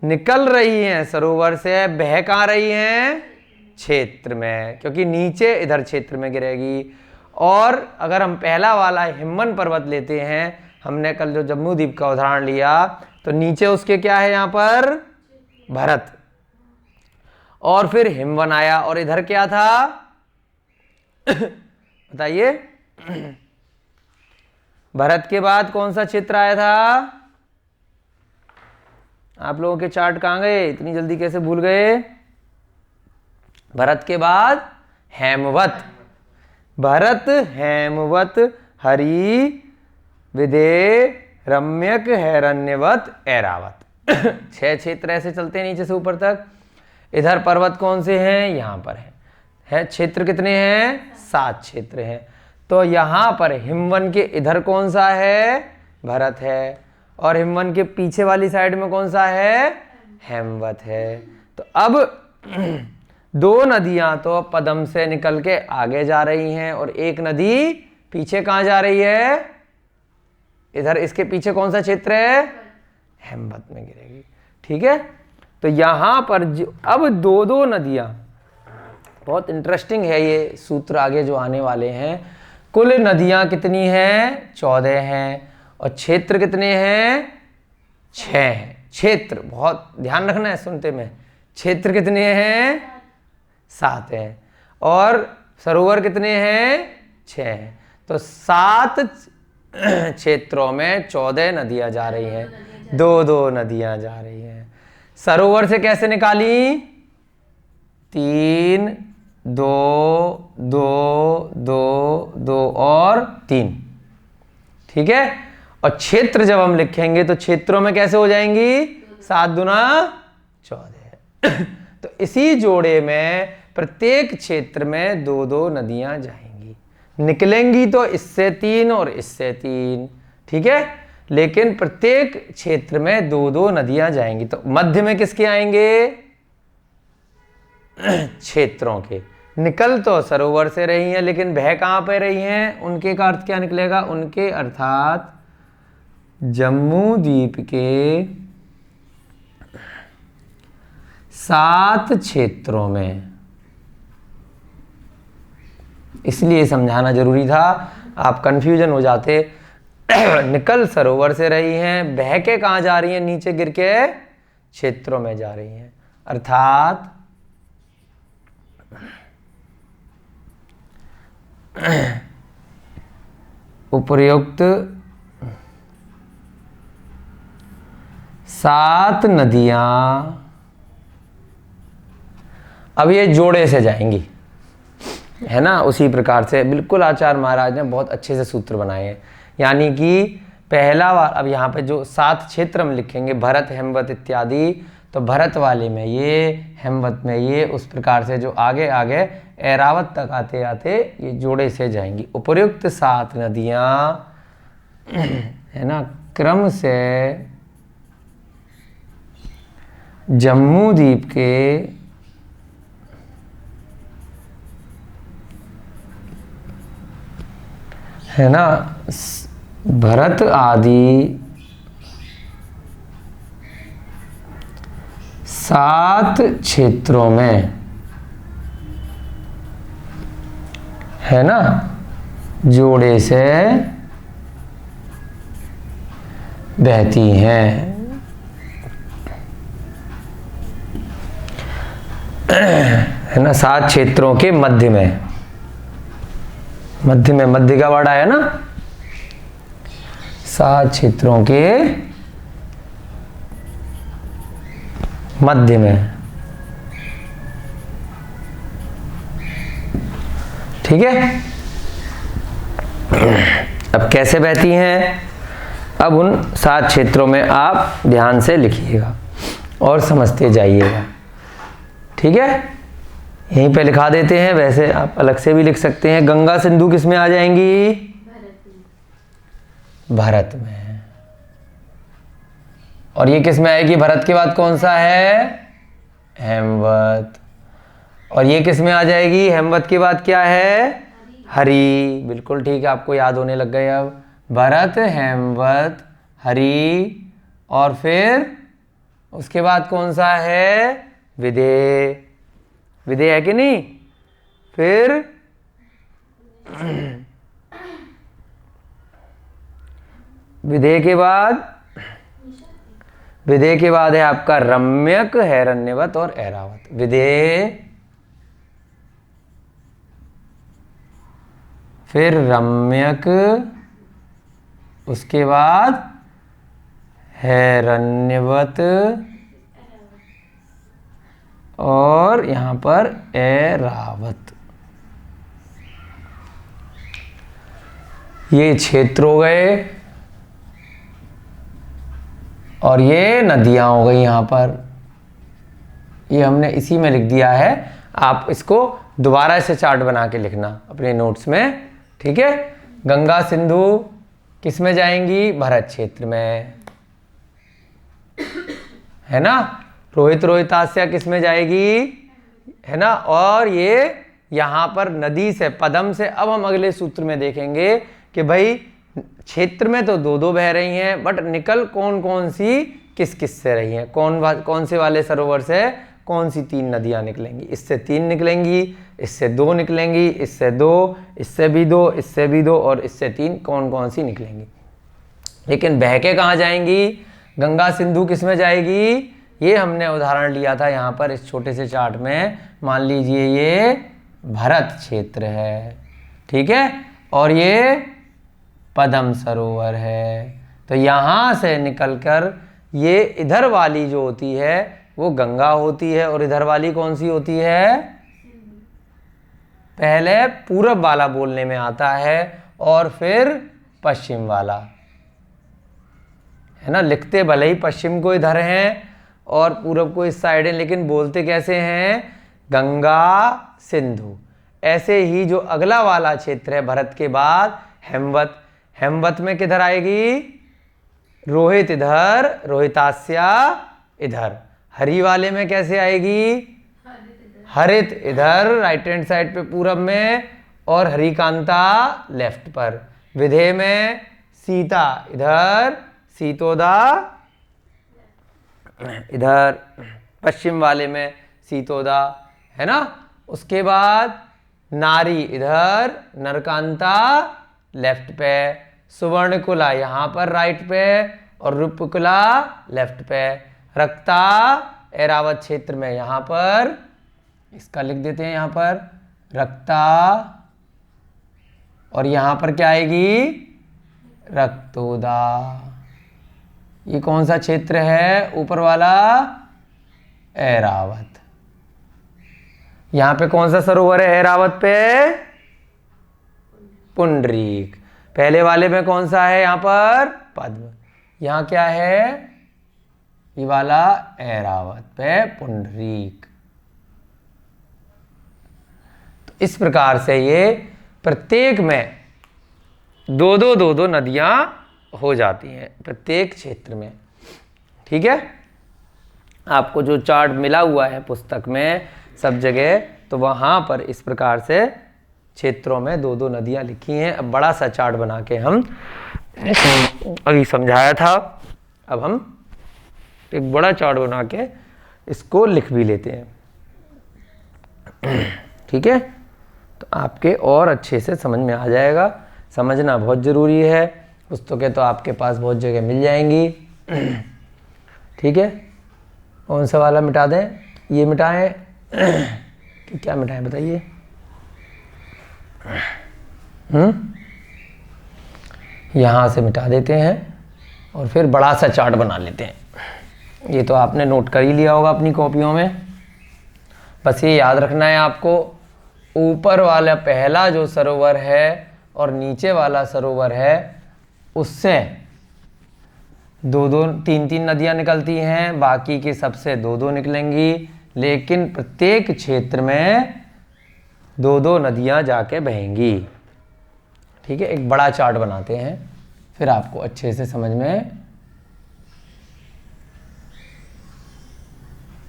निकल रही हैं सरोवर से, बह कहां रही हैं? क्षेत्र में, क्योंकि नीचे इधर क्षेत्र में गिरेगी। और अगर हम पहला वाला हिमवन पर्वत लेते हैं, हमने कल जो जम्मू द्वीप का उदाहरण लिया, तो नीचे उसके क्या है? यहां पर भरत। और फिर हिमवन आया, और इधर क्या था? बताइए। भरत के बाद कौन सा क्षेत्र आया था? आप लोगों के चार्ट कहां गए? इतनी जल्दी कैसे भूल गए? भरत के बाद हेमवत। भरत, हेमवत, हरि, विदे, रम्यक, हैरण्यवत, ऐरावत। 6 क्षेत्र ऐसे चलते हैं नीचे से ऊपर तक। इधर पर्वत कौन से हैं? यहां पर है क्षेत्र कितने हैं? 7 क्षेत्र हैं। तो यहां पर हिमवन के इधर कौन सा है? भरत है। और हिमवन के पीछे वाली साइड में कौन सा है? हेमवत है। तो अब 2 नदियां तो पदम से निकल के आगे जा रही हैं, और एक नदी पीछे कहां जा रही है? इधर इसके पीछे कौन सा क्षेत्र है, हेमवत में गिरेगी। ठीक है, तो यहां पर अब दो दो नदियां, बहुत इंटरेस्टिंग है ये सूत्र आगे जो आने वाले हैं। कुल नदियां कितनी हैं, 14 हैं, और क्षेत्र कितने हैं, 6 हैं। क्षेत्र बहुत ध्यान रखना है सुनते में, क्षेत्र कितने हैं, 7 हैं, और सरोवर कितने हैं, 6 हैं। तो 7 क्षेत्रों में 14 नदियां जा रही हैं, दो दो नदियां जा रही हैं। सरोवर से कैसे निकाली, 3 2 2 2 2 और 3। ठीक है, और क्षेत्र जब हम लिखेंगे तो क्षेत्रों में कैसे हो जाएंगी, 7 दूना 14। तो इसी जोड़े में प्रत्येक क्षेत्र में दो दो नदियां जाएंगी, निकलेंगी तो इससे 3 और इससे 3। ठीक है, लेकिन प्रत्येक क्षेत्र में दो दो नदियां जाएंगी। तो मध्य में किसके आएंगे, क्षेत्रों के। निकल तो सरोवर से रही हैं, लेकिन बह कहां पे रही हैं, उनके का अर्थ क्या निकलेगा, उनके अर्थात जम्मू द्वीप के 7 क्षेत्रों में। इसलिए समझाना जरूरी था, आप कंफ्यूजन हो जाते। निकल सरोवर से रही हैं, बह के कहां जा रही हैं, नीचे गिर के क्षेत्रों में जा रही हैं। अर्थात उपर्युक्त 7 नदियां अब ये जोड़े से जाएंगी, है ना। उसी प्रकार से बिल्कुल आचार्य महाराज ने बहुत अच्छे से सूत्र बनाए हैं। यानी कि पहला बार अब यहाँ पे जो 7 क्षेत्र हम लिखेंगे, भरत हेमवत इत्यादि, तो भरत वाले में ये, हेमवत में ये, उस प्रकार से जो आगे आगे ऐरावत तक आते आते ये जोड़े से जाएंगी। उपर्युक्त 7 नदियाँ, है ना, क्रम से जम्मू द्वीप के है ना भरत आदि 7 क्षेत्रों में, है ना, जोड़े से बहती हैं। है ना, 7 क्षेत्रों के मध्य में, मध्य में, मध्य का वर्ड आया ना, 7 क्षेत्रों के मध्य में। ठीक है, अब कैसे बहती हैं, अब उन 7 क्षेत्रों में आप ध्यान से लिखिएगा और समझते जाइएगा। ठीक है, यहीं पे लिखा देते हैं, वैसे आप अलग से भी लिख सकते हैं। गंगा सिंधु किस में आ जाएंगी, भारत में। और ये किस में आएगी, भरत के बाद कौन सा है, हेमवत। और ये किस में आ जाएगी, हेमवत के बाद क्या है, हरि। बिल्कुल ठीक है, आपको याद होने लग गए अब। भरत, हेमवत, हरि, और फिर उसके बाद कौन सा है, विदेह। विदेह है कि नहीं। फिर विदेह के बाद, विदेह के बाद है आपका रम्यक, हैरण्यवत और ऐरावत। विदेह, फिर रम्यक, उसके बाद हैरण्यवत, और यहां पर ऐरावत। ये क्षेत्र हो गए और ये नदियां हो गई। यहां पर ये हमने इसी में लिख दिया है, आप इसको दोबारा से चार्ट बना के लिखना अपने नोट्स में। ठीक है, गंगा सिंधु किस में जाएंगी, भरत क्षेत्र में, है ना। रोहित रोहितास्या किस में जाएगी, है ना। और ये यहां पर नदी से, पदम से, अब हम अगले सूत्र में देखेंगे कि भाई क्षेत्र में तो दो दो बह रही हैं, बट निकल कौन कौन सी किस किस से रही हैं, कौन से वाले सरोवर से कौन सी 3 नदियां निकलेंगी। इससे 3 निकलेंगी, इससे 2 निकलेंगी, इससे 2, इससे भी 2, इससे भी 2 और इससे 3, कौन कौन सी निकलेंगी। लेकिन बह के कहाँ जाएंगी, गंगा सिंधु किस में जाएगी, ये हमने उदाहरण लिया था यहाँ पर इस छोटे से चार्ट में। मान लीजिए ये भरत क्षेत्र है, ठीक है, और ये पद्म सरोवर है। तो यहाँ से निकलकर ये इधर वाली जो होती है वो गंगा होती है, और इधर वाली कौन सी होती है, पहले पूरब वाला बोलने में आता है और फिर पश्चिम वाला, है ना। लिखते भले ही पश्चिम को इधर हैं और पूरब को इस साइड है, लेकिन बोलते कैसे हैं, गंगा सिंधु। ऐसे ही जो अगला वाला क्षेत्र है भरत के बाद हेमवत, हेमवत में किधर आएगी, रोहित इधर, रोहितास्या इधर। हरी वाले में कैसे आएगी, हरित इधर राइट हैंड साइड पे पूरब में, और हरिकांता लेफ्ट पर। विधेय में सीता इधर, सीतोदा इधर, पश्चिम वाले में सीतोदा, है ना। उसके बाद नारी इधर, नरकांता लेफ्ट पे, सुवर्णकुला यहाँ पर राइट पे, और रूपकुला लेफ्ट पे। रक्ता ऐरावत क्षेत्र में यहाँ पर, इसका लिख देते हैं यहाँ पर रक्ता, और यहाँ पर क्या आएगी, रक्तोदा। ये कौन सा क्षेत्र है, ऊपर वाला ऐरावत। यहाँ पे कौन सा सरोवर है ऐरावत पे, पुंडरीक। पहले वाले में कौन सा है, यहाँ पर पद्म। यहाँ क्या है, ये वाला ऐरावत पे पुंडरीक। तो इस प्रकार से ये प्रत्येक में दो दो नदियां हो जाती हैं प्रत्येक क्षेत्र में, ठीक है। आपको जो चार्ट मिला हुआ है पुस्तक में सब जगह, तो वहाँ पर इस प्रकार से क्षेत्रों में दो दो नदियाँ लिखी हैं। अब बड़ा सा चार्ट बना के हम अभी समझाया था, अब हम एक बड़ा चार्ट बना के इसको लिख भी लेते हैं, ठीक है। तो आपके और अच्छे से समझ में आ जाएगा। समझना बहुत ज़रूरी है। पुस्तकें तो आपके पास बहुत जगह मिल जाएंगी, ठीक है। कौन सा वाला मिटा दें, ये मिटाएं कि क्या मिटाएं बताइए। यहाँ से मिटा देते हैं और फिर बड़ा सा चार्ट बना लेते हैं। ये तो आपने नोट कर ही लिया होगा अपनी कॉपियों में। बस ये याद रखना है आपको, ऊपर वाला पहला जो सरोवर है और नीचे वाला सरोवर है, उससे दो दो तीन तीन नदियाँ निकलती हैं, बाकी की सबसे दो दो निकलेंगी, लेकिन प्रत्येक क्षेत्र में दो दो नदियाँ जाके बहेंगी, ठीक है। एक बड़ा चार्ट बनाते हैं, फिर आपको अच्छे से समझ में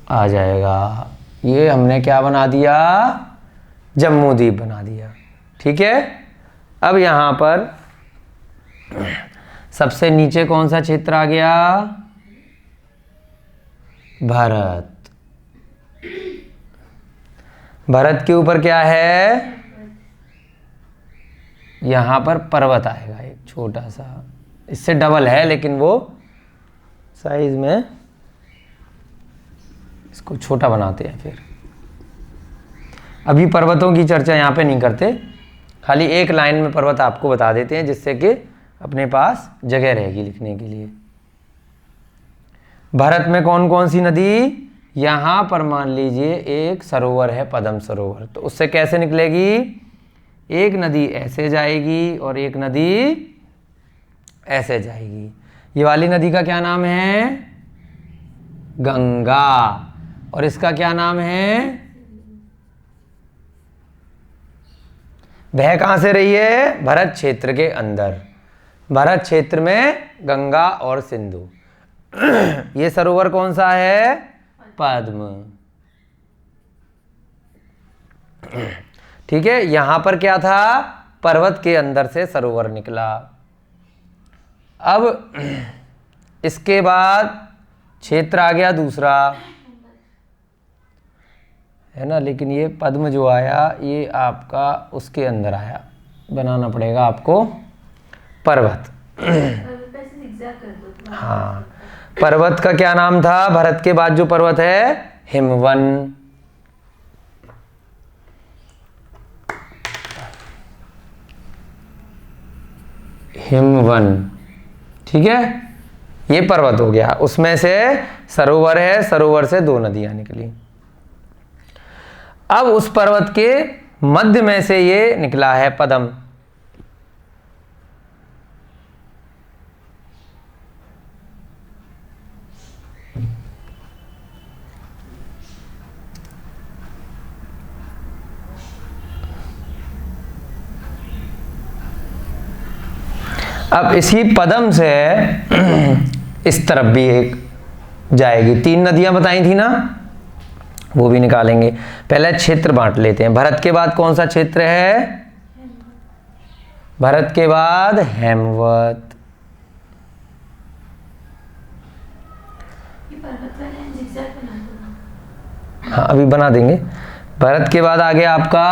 आ जाएगा। ये हमने क्या बना दिया, जम्मू द्वीप बना दिया, ठीक है। अब यहाँ पर सबसे नीचे कौन सा क्षेत्र आ गया, भारत। भारत के ऊपर क्या है, यहाँ पर पर्वत आएगा एक छोटा सा, इससे डबल है लेकिन वो साइज में इसको छोटा बनाते हैं। फिर अभी पर्वतों की चर्चा यहाँ पे नहीं करते, खाली एक लाइन में पर्वत आपको बता देते हैं, जिससे कि अपने पास जगह रहेगी लिखने के लिए। भारत में कौन कौन सी नदी, यहाँ पर मान लीजिए एक सरोवर है पद्म सरोवर, तो उससे कैसे निकलेगी, एक नदी ऐसे जाएगी और एक नदी ऐसे जाएगी। ये वाली नदी का क्या नाम है, गंगा, और इसका क्या नाम है, वह कहाँ से रही है, भरत क्षेत्र के अंदर। भरत क्षेत्र में गंगा और सिंधु। ये सरोवर कौन सा है, पद्म, ठीक है। यहां पर क्या था, पर्वत के अंदर से सरोवर निकला, अब इसके बाद क्षेत्र आ गया दूसरा, है ना, लेकिन ये पद्म जो आया ये आपका उसके अंदर आया, बनाना पड़ेगा आपको पर्वत। हाँ, पर्वत का क्या नाम था? भरत के बाद जो पर्वत है हिमवन। हिमवन, ठीक है, ये पर्वत हो गया। उसमें से सरोवर है, सरोवर से 2 नदियां निकली। अब उस पर्वत के मध्य में से ये निकला है पद्म। अब इसी पद्म से इस तरफ भी एक जाएगी। 3 नदियां बताई थी ना, वो भी निकालेंगे। पहले क्षेत्र बांट लेते हैं। भरत के बाद कौन सा क्षेत्र है? भरत के बाद हेमवत। हाँ, अभी बना देंगे। भरत के बाद आ गया आपका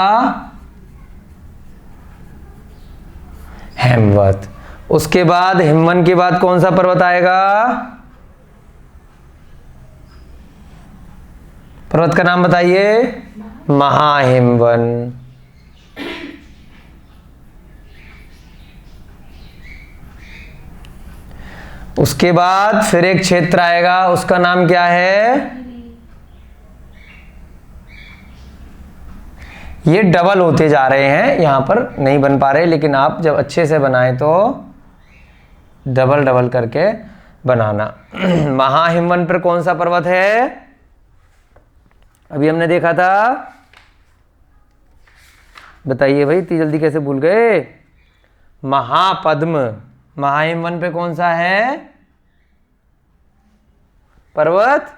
हेमवत। उसके बाद हिमवन के बाद कौन सा पर्वत आएगा? पर्वत का नाम बताइए। महाहिमवन। उसके बाद फिर एक क्षेत्र आएगा, उसका नाम क्या है? ये डबल होते जा रहे हैं, यहां पर नहीं बन पा रहे, लेकिन आप जब अच्छे से बनाएं तो डबल डबल करके बनाना। महाहिमवन पर कौन सा पर्वत है? अभी हमने देखा था, बताइए भाई, इतनी जल्दी कैसे भूल गए? महापद्म। महाहिमवन पे कौन सा है पर्वत?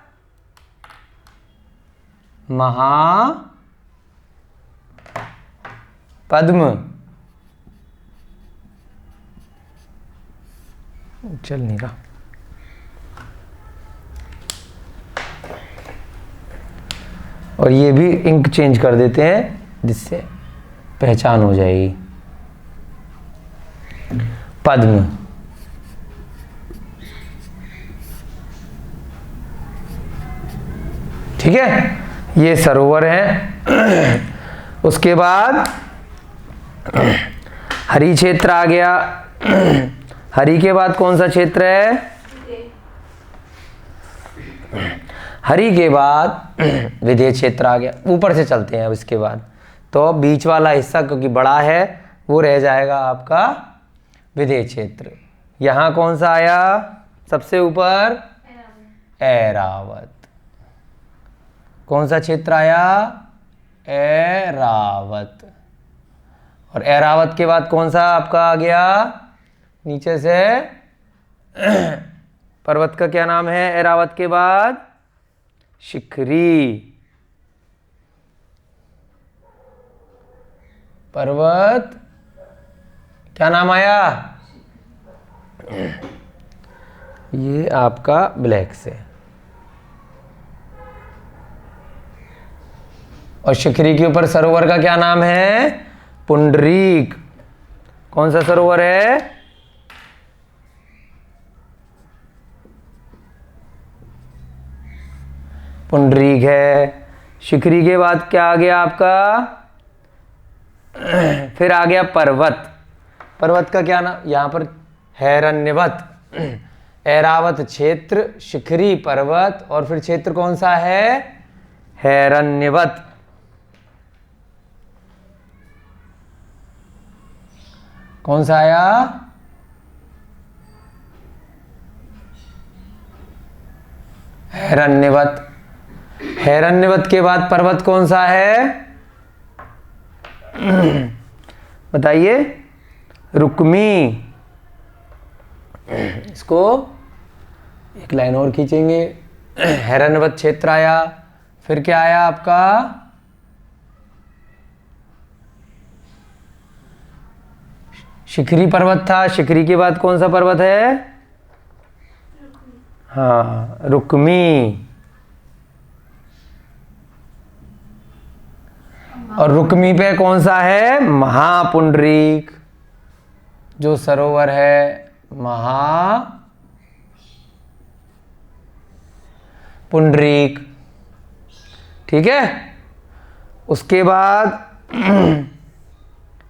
महापद्म। चल नहीं रहा। और ये भी इंक चेंज कर देते हैं जिससे पहचान हो जाएगी। पद्म। ठीक है, ये सरोवर है। उसके बाद हरि क्षेत्र आ गया। हरि के बाद कौन सा क्षेत्र है? हरि के बाद विदेह क्षेत्र आ गया। ऊपर से चलते हैं अब इसके बाद, तो बीच वाला हिस्सा क्योंकि बड़ा है वो रह जाएगा आपका विदेह क्षेत्र। यहां कौन सा आया सबसे ऊपर? ऐरावत। कौन सा क्षेत्र आया? ऐरावत। और ऐरावत के बाद कौन सा आपका आ गया नीचे से? पर्वत का क्या नाम है ऐरावत के बाद? शिखरी। पर्वत क्या नाम आया? ये आपका ब्लैक से। और शिखरी के ऊपर सरोवर का क्या नाम है? पुंडरीक। कौन सा सरोवर है? पुंडरीक है। शिखरी के बाद क्या आ गया आपका? फिर आ गया पर्वत। पर्वत का क्या नाम? यहां पर हैरण्यवत। ऐरावत क्षेत्र, शिखरी पर्वत, और फिर क्षेत्र कौन सा है? हैरण्यवत। कौन सा आया? हैरण्यवत। हैरण्यवत के बाद पर्वत कौन सा है? बताइए। रुक्मी। इसको एक लाइन और खींचेंगे। हैरण्यवत क्षेत्र आया, फिर क्या आया आपका? शिखरी पर्वत था। शिखरी के बाद कौन सा पर्वत है? हाँ, रुक्मी। और रुक्मी पे कौन सा है? महापुंडरीक। जो सरोवर है महापुंडरीक। ठीक है। उसके बाद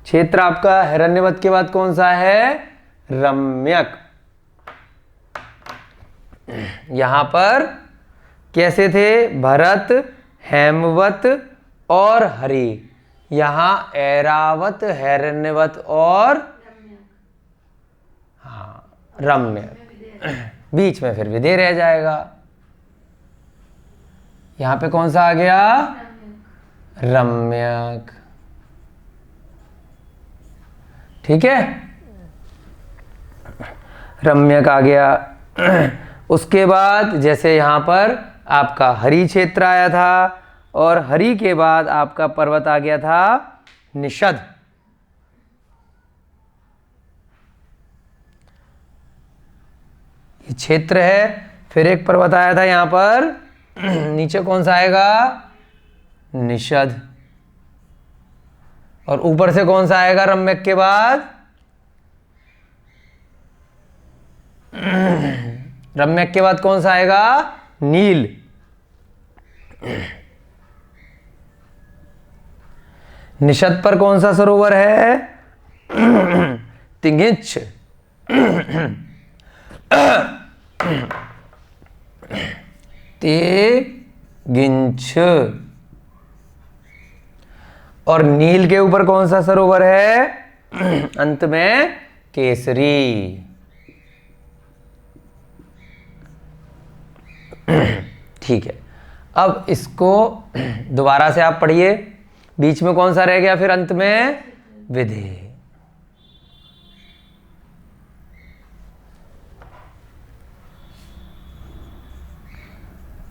क्षेत्र आपका हिरण्यवत के बाद कौन सा है? रम्यक। यहां पर कैसे थे? भरत, हेमवत और हरि। यहां ऐरावत, हिरण्यवत और हाँ रम्य। बीच में फिर विदेह रह जाएगा। यहां पे कौन सा आ गया? रम्यक। ठीक है, रम्यक आ गया। उसके बाद जैसे यहां पर आपका हरि क्षेत्र आया था और हरि के बाद आपका पर्वत आ गया था निषद। ये क्षेत्र है। फिर एक पर्वत आया था यहां पर नीचे कौन सा आएगा? निषद। और ऊपर से कौन सा आएगा रम्यक के बाद? रम्यक के बाद कौन सा आएगा? नील। निषद पर कौन सा सरोवर है? तिंगिच्छ। तेगिंछ। और नील के ऊपर कौन सा सरोवर है? अंत में केसरी। ठीक है, अब इसको दोबारा से आप पढ़िए। बीच में कौन सा रह गया फिर अंत में? विदेह।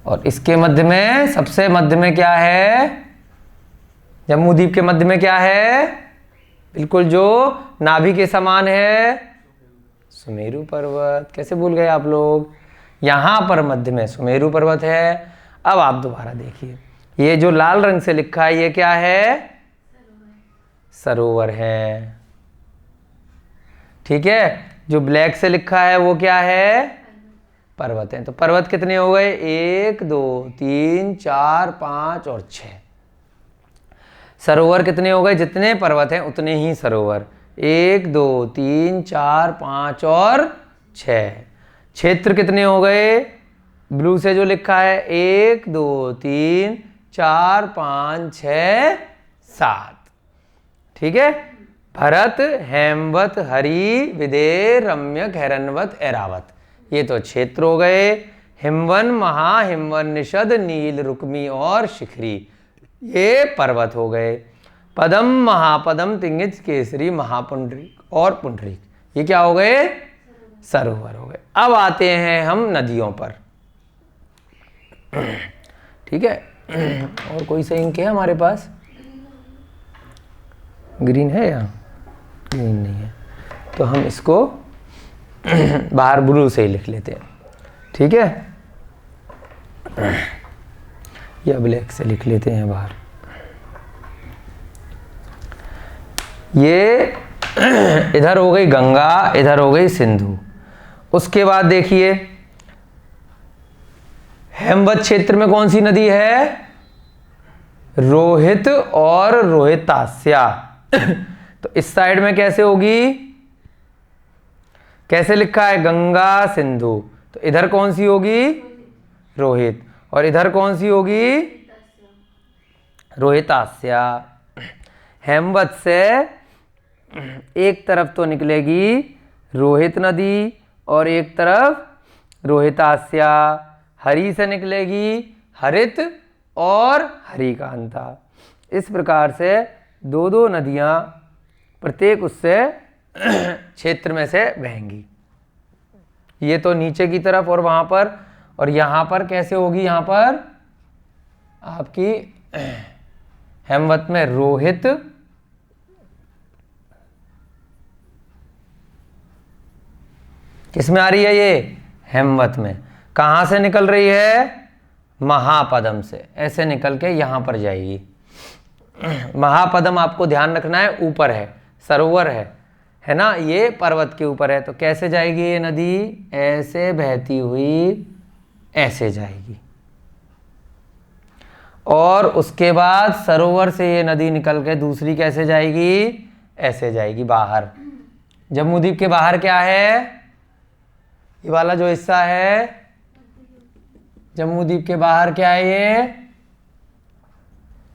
और इसके मध्य में, सबसे मध्य में क्या है? जम्बूद्वीप के मध्य में क्या है? बिल्कुल जो नाभि के समान है, सुमेरु पर्वत। कैसे भूल गए आप लोग? यहां पर मध्य में सुमेरु पर्वत है। अब आप दोबारा देखिए, ये जो लाल रंग से लिखा है ये क्या है? सरोवर है। ठीक है, जो ब्लैक से लिखा है वो क्या है? पर्वत है। तो पर्वत कितने हो गए? 1 2 3 4 5 और 6। सरोवर कितने हो गए? जितने पर्वत हैं उतने ही सरोवर। 1 2 3 4 5 और 6। क्षेत्र कितने हो गए? ब्लू से जो लिखा है 1 2 3 4 5 6 7। ठीक है, भरत, हेमवत, हरि, विदेह, रम्यक, हिरण्यवत, ऐरावत। ये तो क्षेत्र हो गए। हिमवन, महा, हिमवन, निषद, नील, रुक्मी और शिखरी ये पर्वत हो गए। पदम, महापदम, तिंगिच, केसरी, महापुंडरीक और पुंडरीक ये क्या हो गए? सरोवर हो गए। अब आते हैं हम नदियों पर। ठीक है, और कोई सा इंक है हमारे पास? ग्रीन है या ग्रीन नहीं है? तो हम इसको बाहर ब्लू से ही लिख लेते हैं। ठीक है, या ब्लैक से लिख लेते हैं बाहर। ये इधर हो गई गंगा, इधर हो गई सिंधु। उसके बाद देखिए हेमवत क्षेत्र में कौन सी नदी है? रोहित और रोहितास्या। तो इस साइड में कैसे होगी? कैसे लिखा है? गंगा सिंधु। तो इधर कौन सी होगी? रोहित। और इधर कौन सी होगी? रोहितास्या। हेमवत से एक तरफ तो निकलेगी रोहित नदी और एक तरफ रोहितास्या। हरि से निकलेगी हरित और हरिकांता। इस प्रकार से दो दो नदियां प्रत्येक उससे क्षेत्र में से बहेंगी। ये तो नीचे की तरफ और वहां पर, और यहां पर कैसे होगी? यहां पर आपकी हेमवत में रोहित किस में आ रही है ये? हेमवत में। कहाँ से निकल रही है? महापदम से। ऐसे निकल के यहाँ पर जाएगी। महापदम आपको ध्यान रखना है ऊपर है, सरोवर है ना, ये पर्वत के ऊपर है। तो कैसे जाएगी ये नदी? ऐसे बहती हुई ऐसे जाएगी, और उसके बाद सरोवर से ये नदी निकल के दूसरी कैसे जाएगी? ऐसे जाएगी बाहर। जम्बूद्वीप के बाहर क्या है? ये वाला जो हिस्सा है, जम्बूद्वीप के बाहर क्या है? ये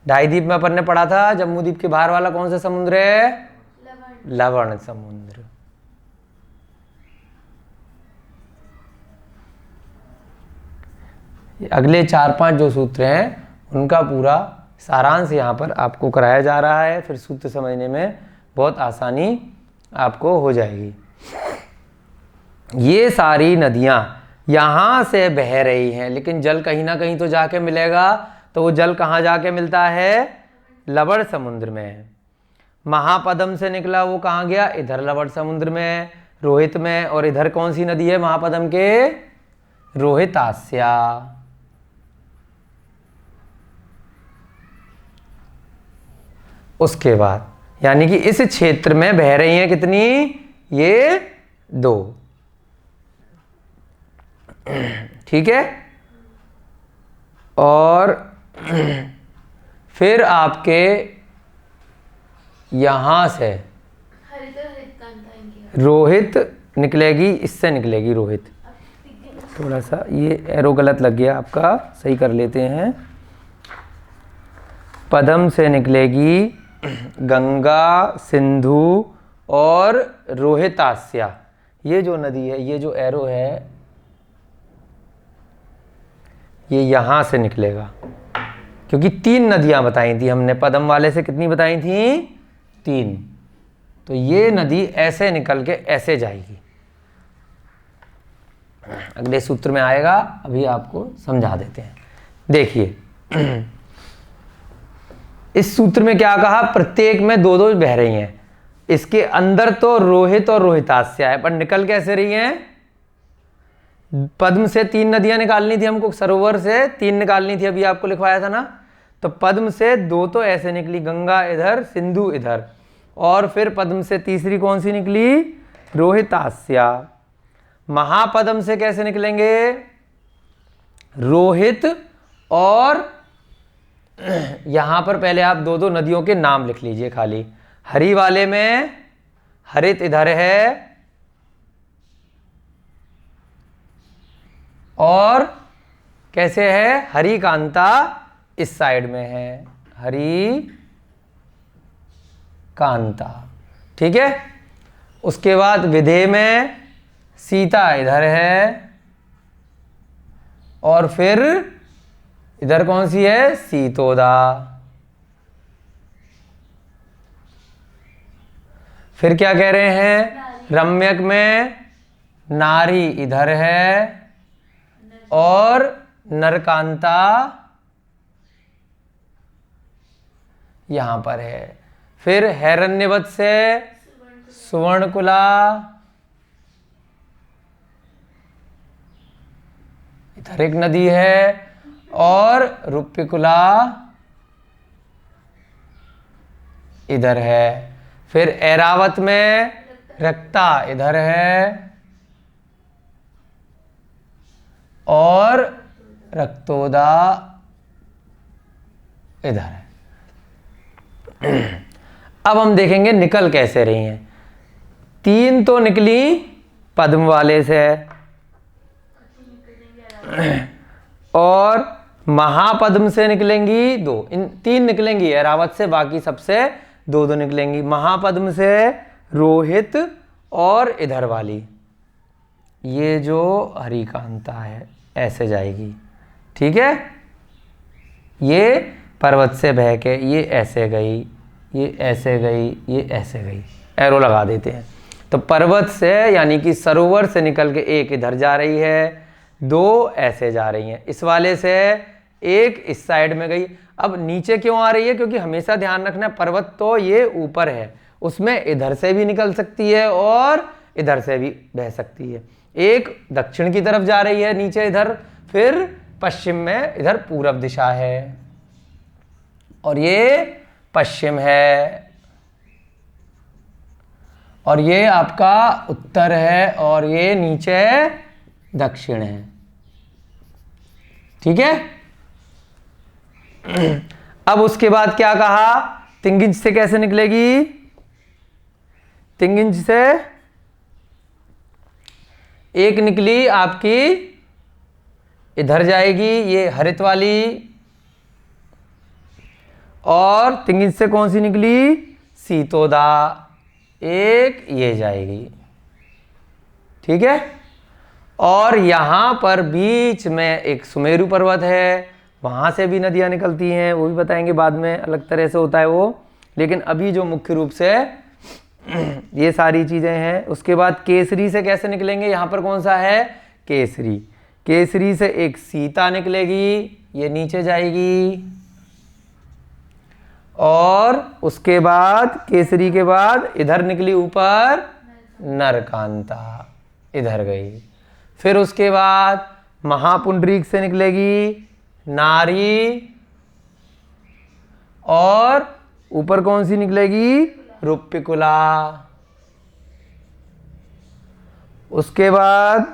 ढाई द्वीप में अपन ने पढ़ा था। जम्बूद्वीप के बाहर वाला कौन सा समुद्र है? लवण समुद्र। अगले 4-5 जो सूत्र हैं उनका पूरा सारांश यहाँ पर आपको कराया जा रहा है, फिर सूत्र समझने में बहुत आसानी आपको हो जाएगी। ये सारी नदियाँ यहाँ से बह रही हैं, लेकिन जल कहीं ना कहीं तो जाके मिलेगा। तो वो जल कहाँ जाके मिलता है? लवण समुद्र में। महापदम से निकला वो कहाँ गया? इधर लवण समुद्र में, रोहित में। और इधर कौन सी नदी है महापदम के? रोहितास्या। उसके बाद यानी कि इस क्षेत्र में बह रही हैं कितनी? ये 2। ठीक है। और फिर आपके यहां से रोहित निकलेगी, इससे निकलेगी रोहित। थोड़ा सा ये एरो गलत लग गया आपका, सही कर लेते हैं। पदम से निकलेगी गंगा, सिंधु और रोहितास्या। ये जो नदी है, ये जो एरो है, ये यहाँ से निकलेगा, क्योंकि 3 नदियाँ बताई थी हमने। पदम वाले से कितनी बताई थी? 3। तो ये नदी ऐसे निकल के ऐसे जाएगी। अगले सूत्र में आएगा, अभी आपको समझा देते हैं। देखिए इस सूत्र में क्या कहा? प्रत्येक में 2-2 बह रही हैं। इसके अंदर तो रोहित और रोहितास्या है, पर निकल कैसे रही हैं? पद्म से 3 नदियां निकालनी थी हमको, सरोवर से 3 निकालनी थी, अभी आपको लिखवाया था ना। तो पद्म से 2 तो ऐसे निकली, गंगा इधर, सिंधु इधर। और फिर पद्म से तीसरी कौन सी निकली? रोहितास्या। महापद्म से कैसे निकलेंगे? रोहित, और यहां पर पहले आप 2-2 नदियों के नाम लिख लीजिए खाली। हरी वाले में हरित इधर है, और कैसे है? हरी कांता इस साइड में है, हरी कांता। ठीक है। उसके बाद विधे में सीता इधर है, और फिर इधर कौन सी है? सीतोदा। फिर क्या कह रहे हैं? रम्यक में नारी इधर है, और नरकांता यहां पर है। फिर हैरण्यवत से सुवर्णकुला इधर एक नदी है, और रुप्यकुला इधर है। फिर ऐरावत में रक्ता इधर है, और रक्तोदा इधर है। अब हम देखेंगे निकल कैसे रही हैं। 3 तो निकली पद्म वाले से, और महापद्म से निकलेंगी 2। इन 3 निकलेंगी ऐरावत से, बाकी सबसे 2-2 निकलेंगी। महापद्म से रोहित, और इधर वाली ये जो हरिकांता है ऐसे जाएगी। ठीक है। ये पर्वत से बह के ये ऐसे गई, ये ऐसे गई, ये ऐसे गई। एरो लगा देते हैं। तो पर्वत से यानी कि सरोवर से निकल के एक इधर जा रही है, 2 ऐसे जा रही हैं। इस वाले से एक इस साइड में गई। अब नीचे क्यों आ रही है? क्योंकि हमेशा ध्यान रखना, पर्वत तो ये ऊपर है, उसमें इधर से भी निकल सकती है और इधर से भी बह सकती है। एक दक्षिण की तरफ जा रही है नीचे इधर, फिर पश्चिम में इधर पूरब दिशा है, और ये पश्चिम है, और ये आपका उत्तर है, और ये नीचे दक्षिण है। ठीक है। अब उसके बाद क्या कहा, तिंगिंच से कैसे निकलेगी, तिंगिंच से एक निकली आपकी इधर जाएगी, ये हरित वाली, और तिंगिंच से कौन सी निकली, सीतोदा, एक ये जाएगी। ठीक है। और यहां पर बीच में एक सुमेरु पर्वत है, वहां से भी नदियां निकलती हैं, वो भी बताएंगे बाद में, अलग तरह से होता है वो, लेकिन अभी जो मुख्य रूप से ये सारी चीजें हैं। उसके बाद केसरी से कैसे निकलेंगे, यहां पर कौन सा है, केसरी, केसरी से एक सीता निकलेगी, ये नीचे जाएगी, और उसके बाद केसरी के बाद इधर निकली ऊपर नरकांता, इधर गई। फिर उसके बाद महापुंडरीक से निकलेगी नारी, और ऊपर कौन सी निकलेगी, रुप्पिकुला। उसके बाद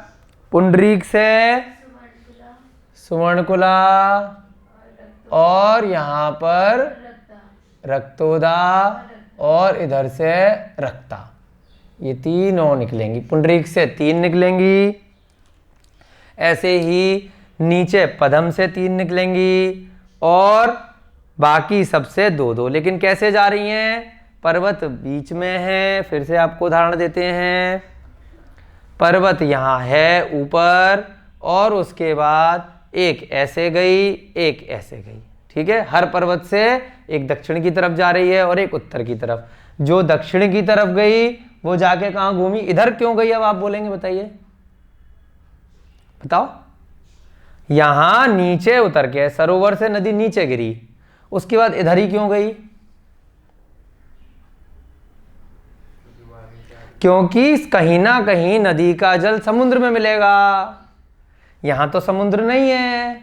पुंडरीक से सुवर्णकुला, और यहां पर रक्तोदा, और इधर से रक्ता, ये तीनों निकलेंगी। पुंडरीक से 3 निकलेंगी, ऐसे ही नीचे पदम से 3 निकलेंगी, और बाकी सबसे 2-2। लेकिन कैसे जा रही हैं, पर्वत बीच में है। फिर से आपको उदाहरण देते हैं, पर्वत यहाँ है ऊपर, और उसके बाद एक ऐसे गई, एक ऐसे गई। ठीक है। हर पर्वत से एक दक्षिण की तरफ जा रही है और एक उत्तर की तरफ। जो दक्षिण की तरफ गई वो जाके कहाँ घूमी, इधर क्यों गई, अब आप बोलेंगे, बताइए, बताओ। यहां नीचे उतर के सरोवर से नदी नीचे गिरी, उसके बाद इधर ही क्यों गई, क्योंकि कहीं ना कहीं नदी का जल समुद्र में मिलेगा। यहां तो समुद्र नहीं है,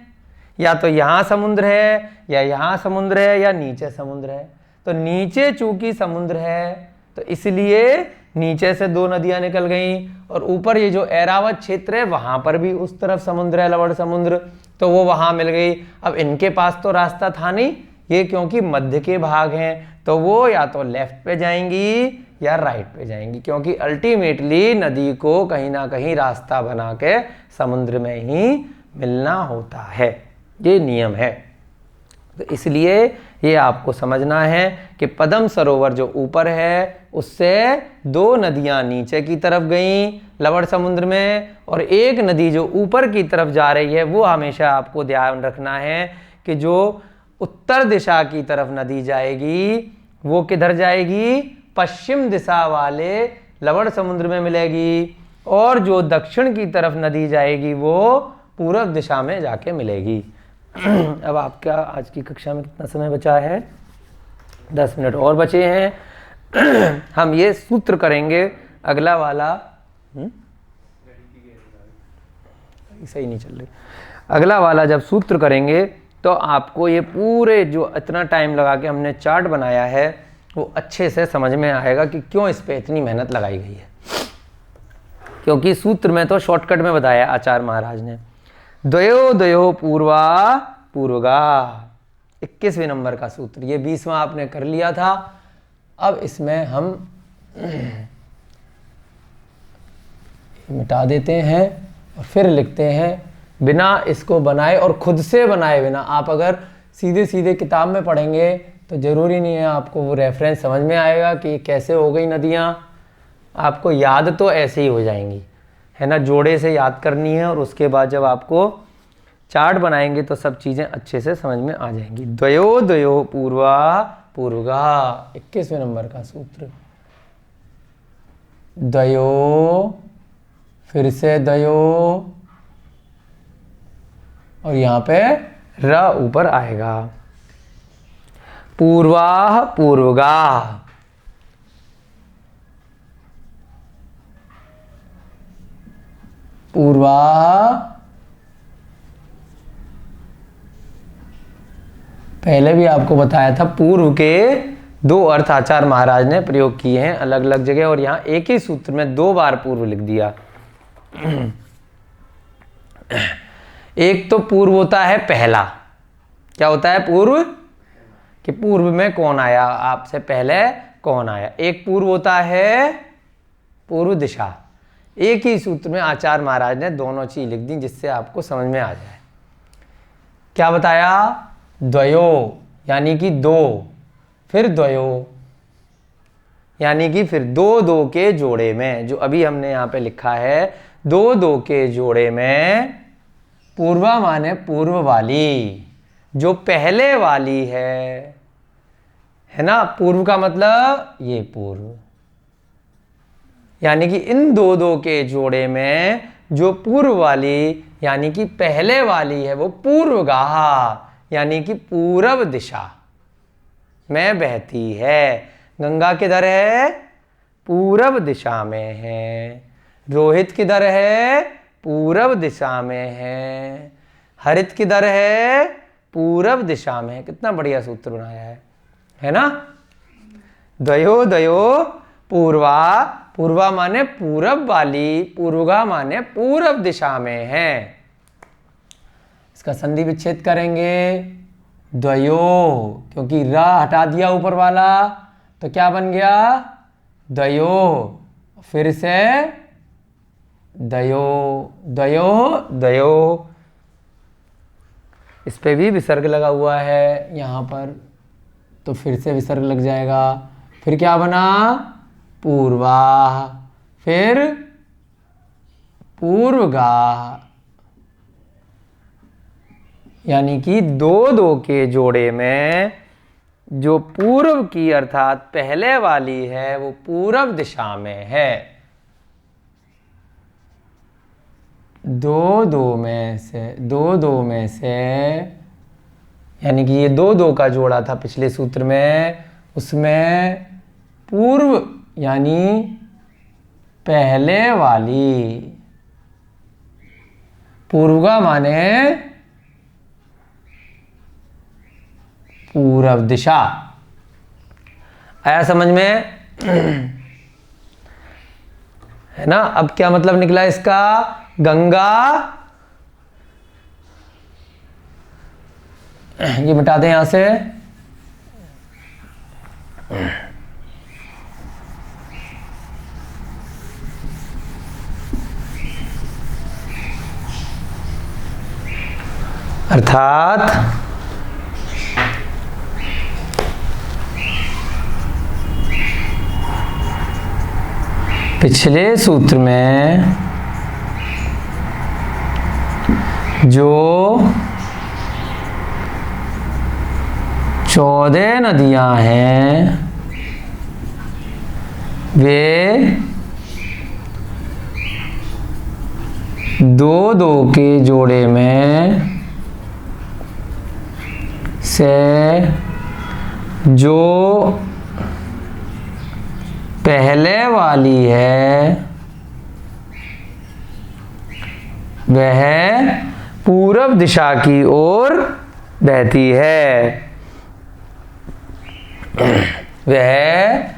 या तो यहां समुद्र है, या यहां समुद्र है, या नीचे समुद्र है। तो नीचे चूंकि समुद्र है, तो इसलिए नीचे से 2 नदियां निकल गईं, और ऊपर ये जो ऐरावत क्षेत्र है वहां पर भी उस तरफ समुद्र है, लवण समुद्र, तो वो वहां मिल गई। अब इनके पास तो रास्ता था नहीं, ये क्योंकि मध्य के भाग हैं, तो वो या तो लेफ्ट पे जाएंगी या राइट पे जाएंगी, क्योंकि अल्टीमेटली नदी को कहीं ना कहीं रास्ता बना के समुद्र में ही मिलना होता है, ये नियम है। तो इसलिए ये आपको समझना है कि पद्म सरोवर जो ऊपर है उससे 2 नदियां नीचे की तरफ गईं लवण समुद्र में, और एक नदी जो ऊपर की तरफ जा रही है वो हमेशा आपको ध्यान रखना है कि जो उत्तर दिशा की तरफ नदी जाएगी वो किधर जाएगी, पश्चिम दिशा वाले लवण समुद्र में मिलेगी, और जो दक्षिण की तरफ नदी जाएगी वो पूर्व दिशा में जाके मिलेगी। अब आपका आज की कक्षा में कितना समय बचा है, 10 मिनट और बचे हैं। हम ये सूत्र करेंगे अगला वाला, सही नहीं चल रही, अगला वाला जब सूत्र करेंगे तो आपको ये पूरे जो इतना टाइम लगा के हमने चार्ट बनाया है वो अच्छे से समझ में आएगा कि क्यों इस पे इतनी मेहनत लगाई गई है। क्योंकि सूत्र में तो शॉर्टकट में बताया आचार्य महाराज ने, द्वयो द्वयो पूर्वा पूर्वगा, 21वें नंबर का सूत्र, ये 20वां आपने कर लिया था। अब इसमें हम मिटा देते हैं और फिर लिखते हैं, बिना इसको बनाए और खुद से बनाए बिना। आप अगर सीधे सीधे किताब में पढ़ेंगे तो ज़रूरी नहीं है आपको वो रेफरेंस समझ में आएगा कि कैसे हो गई नदियाँ, आपको याद तो ऐसे ही हो जाएंगी, है ना, जोड़े से याद करनी है, और उसके बाद जब आपको चार्ट बनाएंगे तो सब चीज़ें अच्छे से समझ में आ जाएंगी। द्वयो द्वयो पूर्वा पूर्वगा, 21वें नंबर का सूत्र, द्वयो, फिर से द्वयो, और यहाँ पे र ऊपर आएगा, पूर्वाह पूर्वगा। पूर्वा पहले भी आपको बताया था, पूर्व के दो अर्थ आचार्य महाराज ने प्रयोग किए हैं अलग अलग जगह, और यहाँ एक ही सूत्र में 2 बार पूर्व लिख दिया। एक तो पूर्व होता है पहला, क्या होता है पूर्व, कि पूर्व में कौन आया, आपसे पहले कौन आया। एक पूर्व होता है पूर्व दिशा। एक ही सूत्र में आचार्य महाराज ने दोनों चीज लिख दी, जिससे आपको समझ में आ जाए। क्या बताया, द्वयो यानी कि 2, फिर द्वयो यानी कि फिर 2 के जोड़े में, जो अभी हमने यहाँ पे लिखा है 2 के जोड़े में, पूर्वा माने पूर्व वाली, जो पहले वाली है ना। पूर्व का मतलब ये पूर्व, यानी कि इन 2 के जोड़े में जो पूर्व वाली यानी कि पहले वाली है, वो पूर्वगाहा यानी कि पूरब दिशा में बहती है। गंगा किधर है, पूरब दिशा में है। रोहित किधर है, पूरब दिशा में है। हरित किधर है, पूरब दिशा में है। कितना बढ़िया सूत्र बनाया है ना। द्वयो द्वयो पूर्वा, पूर्वा माने पूरब वाली, पूर्वगा माने पूरब दिशा में है। इसका संधि विच्छेद करेंगे, द्वयो, क्योंकि रा हटा दिया ऊपर वाला, तो क्या बन गया, द्वयो। फिर से द्वयो द्वयो द्वयो, इस पे भी विसर्ग लगा हुआ है यहाँ पर, तो फिर से विसर्ग लग जाएगा। फिर क्या बना, पूर्वा, फिर पूर्वगा, यानी कि 2 के जोड़े में जो पूर्व की अर्थात पहले वाली है, वो पूरब दिशा में है। 2 में से यानी कि ये 2 का जोड़ा था पिछले सूत्र में, उसमें पूर्व यानी पहले वाली, पूर्वगा माने पूरब दिशा। आया समझ में है ना। अब क्या मतलब निकला इसका, गंगा, ये मिटा दें यहां से, अर्थात पिछले सूत्र में जो 14 नदियां हैं, वे 2 के जोड़े में से जो पहले वाली है, वह पूरब दिशा की ओर बहती है। वह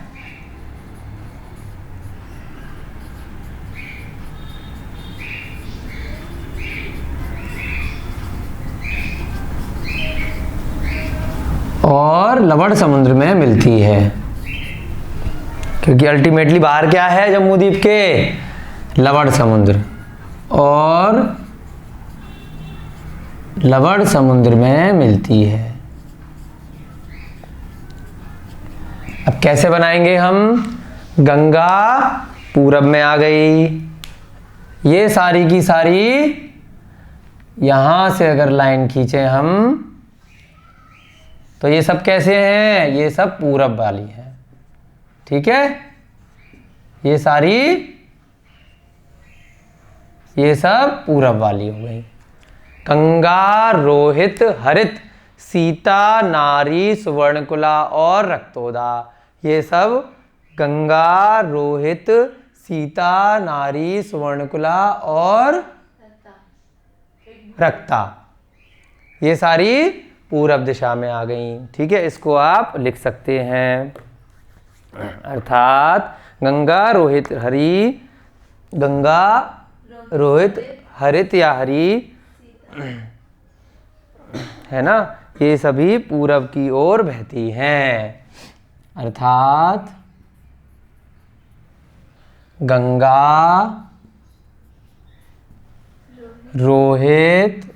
और लवण समुद्र में मिलती है, क्योंकि अल्टीमेटली बाहर क्या है जम्मूद्वीप के, लवण समुद्र, और लवण समुद्र में मिलती है। अब कैसे बनाएंगे हम, गंगा पूरब में आ गई, ये सारी की सारी यहां से अगर लाइन खींचे हम, तो ये सब कैसे हैं, ये सब पूरब वाली है, ठीक है। ये सारी, ये सब पूरब वाली हो गई। गंगा, रोहित, हरित, सीता, नारी, सुवर्णकुला और रक्तोदा, ये सब गंगा, रोहित, सीता, नारी, सुवर्णकुला और रक्ता, ये सारी पूरब दिशा में आ गई। ठीक है, इसको आप लिख सकते हैं। अर्थात गंगा रोहित हरी, गंगा रोहित हरित या हरी है ना, ये सभी पूरब की ओर बहती हैं। अर्थात गंगा रोहित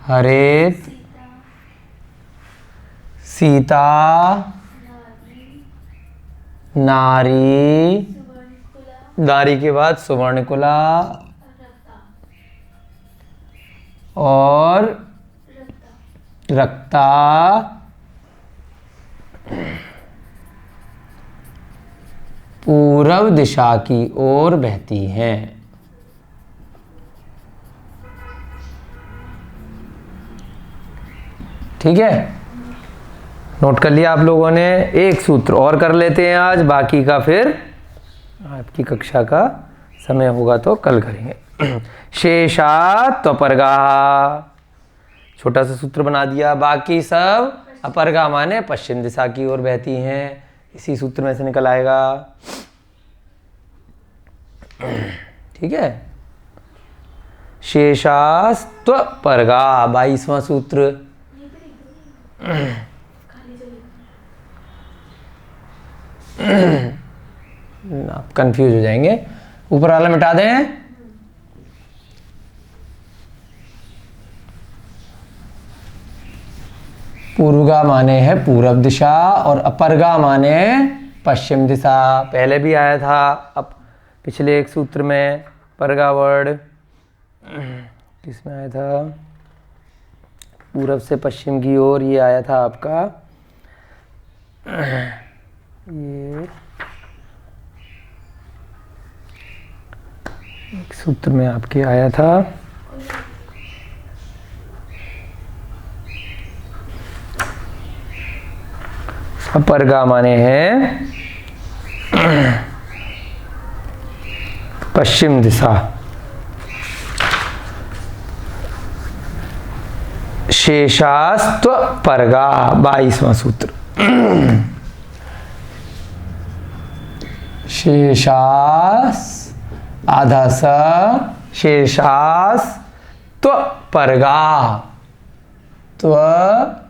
हरित सीता नारी, नारी के बाद सुवर्णकुला और रक्ता पूरब दिशा की ओर बहती हैं। ठीक है, नोट कर लिया आप लोगों ने। एक सूत्र और कर लेते हैं आज, बाकी का फिर आपकी कक्षा का समय होगा तो कल करेंगे। शेषात् त्वपरगा, छोटा सा सूत्र बना दिया। बाकी सब अपरगा माने पश्चिम दिशा की ओर बहती हैं, इसी सूत्र में से निकल आएगा। ठीक है, शेषास्त्वपरगा 22वां सूत्र। आप कंफ्यूज हो जाएंगे, ऊपर वाला मिटा दें। पूर्वगा माने है पूरब दिशा और अपरगा माने पश्चिम दिशा। पहले भी आया था, अब पिछले एक सूत्र में परगा वर्ड किसमें आया था, पूरब से पश्चिम की ओर, ये आया था आपका ये एक सूत्र में आपके आया था। अपरगा माने हैं पश्चिम दिशा। शेषास्त्वपरगा 22वां सूत्र। शेषास आधा स, शेषास त्वपरगा, त्वपरगा।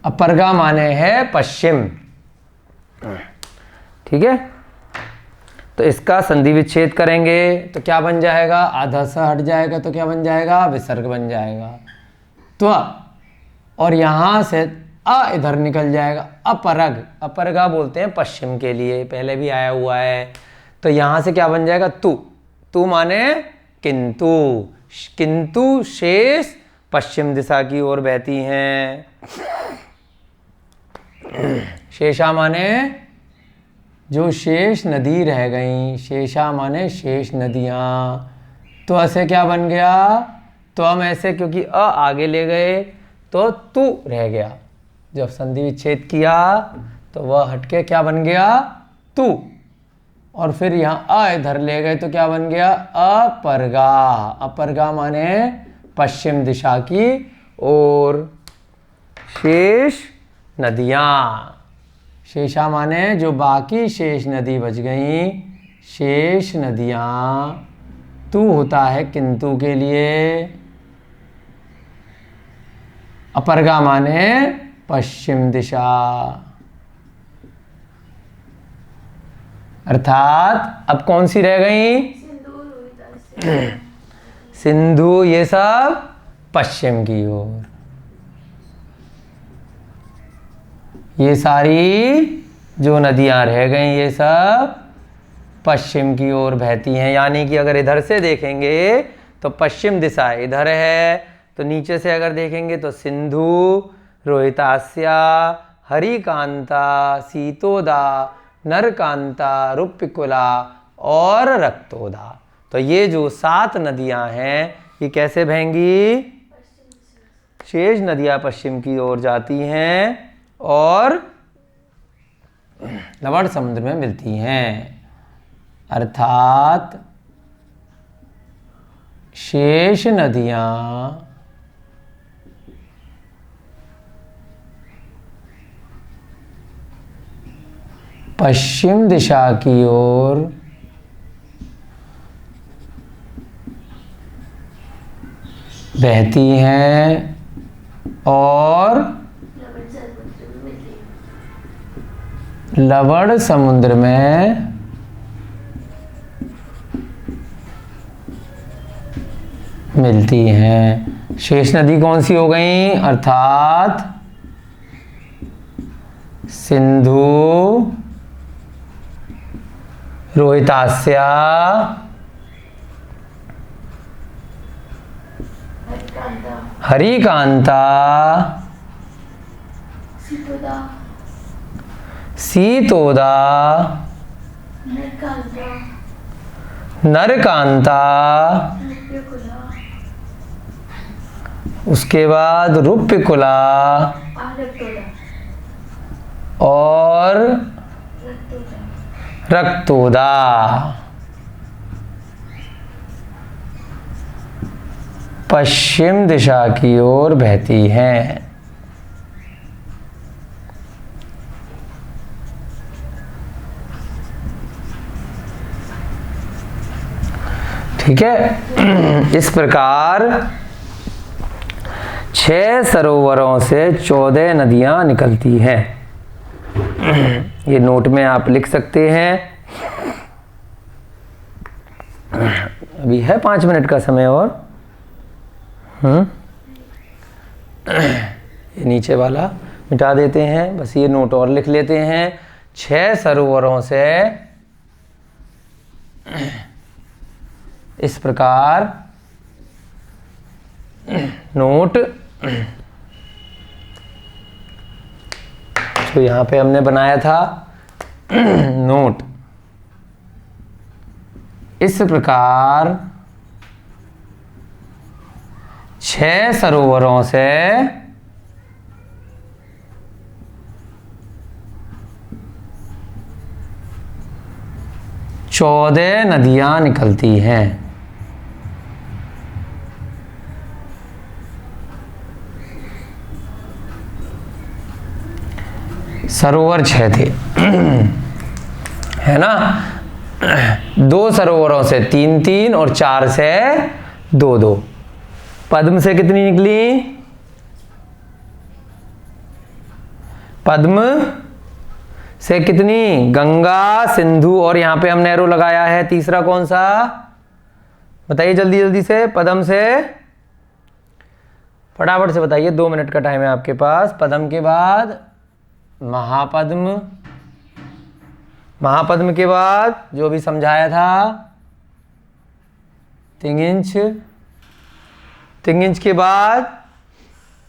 अपरगा माने है पश्चिम। ठीक है, तो इसका संधि विच्छेद करेंगे तो क्या बन जाएगा, आधा स हट जाएगा तो क्या बन जाएगा, विसर्ग बन जाएगा। त्व और यहां से अ इधर निकल जाएगा, अपरग, अपरगा बोलते हैं पश्चिम के लिए, पहले भी आया हुआ है। तो यहां से क्या बन जाएगा, तू, तू माने किंतु, किंतु शेष पश्चिम दिशा की ओर बहती हैं। शेषा माने जो शेष नदी रह गई, शेषा माने शेष नदियां। तो ऐसे क्या बन गया, तो हम ऐसे क्योंकि अ आगे ले गए तो तू रह गया, जब संधि विच्छेद किया तो वह हटके क्या बन गया, तू, और फिर यहाँ अ इधर ले गए तो क्या बन गया, अपरगा। अपरगा माने पश्चिम दिशा की ओर। शेष नदियाँ, शेषा माने जो बाकी शेष नदी बच गई, शेष नदियाँ। तू होता है किंतु के लिए, अपरगा माने पश्चिम दिशा। अर्थात अब कौन सी रह गई, सिंधु, ये सब पश्चिम की ओर। ये सारी जो नदियां रह गई ये सब पश्चिम की ओर बहती हैं। यानी कि अगर इधर से देखेंगे तो पश्चिम दिशा इधर है, तो नीचे से अगर देखेंगे तो सिंधु, रोहितास्या, हरिकांता, सीतोदा, नरकांता, रुप्पिकुला और रक्तोदा। तो ये जो 7 नदियां हैं ये कैसे बहेंगी, शेष नदियां पश्चिम की ओर जाती हैं और लवण समुद्र में मिलती हैं, अर्थात शेष नदियां पश्चिम दिशा की ओर बहती हैं और लवण समुद्र में मिलती हैं। शेष नदी कौन सी हो गई? अर्थात सिंधु, रोहितास्या, हरिकांता, सीतोदा, नरकांता, उसके बाद रुप्यकुला और रक्तोदा। पश्चिम दिशा की ओर बहती हैं। ठीक है। इस प्रकार 6 सरोवरों से 14 नदियां निकलती हैं। ये नोट में आप लिख सकते हैं। अभी है 5 मिनट का समय और ये नीचे वाला मिटा देते हैं, बस ये नोट और लिख लेते हैं। 6 सरोवरों से इस प्रकार नोट जो यहाँ पे हमने बनाया था नोट, इस प्रकार 6 सरोवरों से चौदह नदियां निकलती हैं। सरोवर 6 थे है ना। 2 सरोवरों से 3-3 और 4 से 2-2। पद्म से कितनी निकली? पद्म से कितनी? गंगा, सिंधु और यहां पे हमने एरो लगाया है। तीसरा कौन सा बताइए जल्दी जल्दी से। पद्म से फटाफट से बताइए, 2 मिनट का टाइम है आपके पास। पद्म के बाद महापद्म, महापद्म के बाद जो भी समझाया था तिंगिंच, तिंगिंच के बाद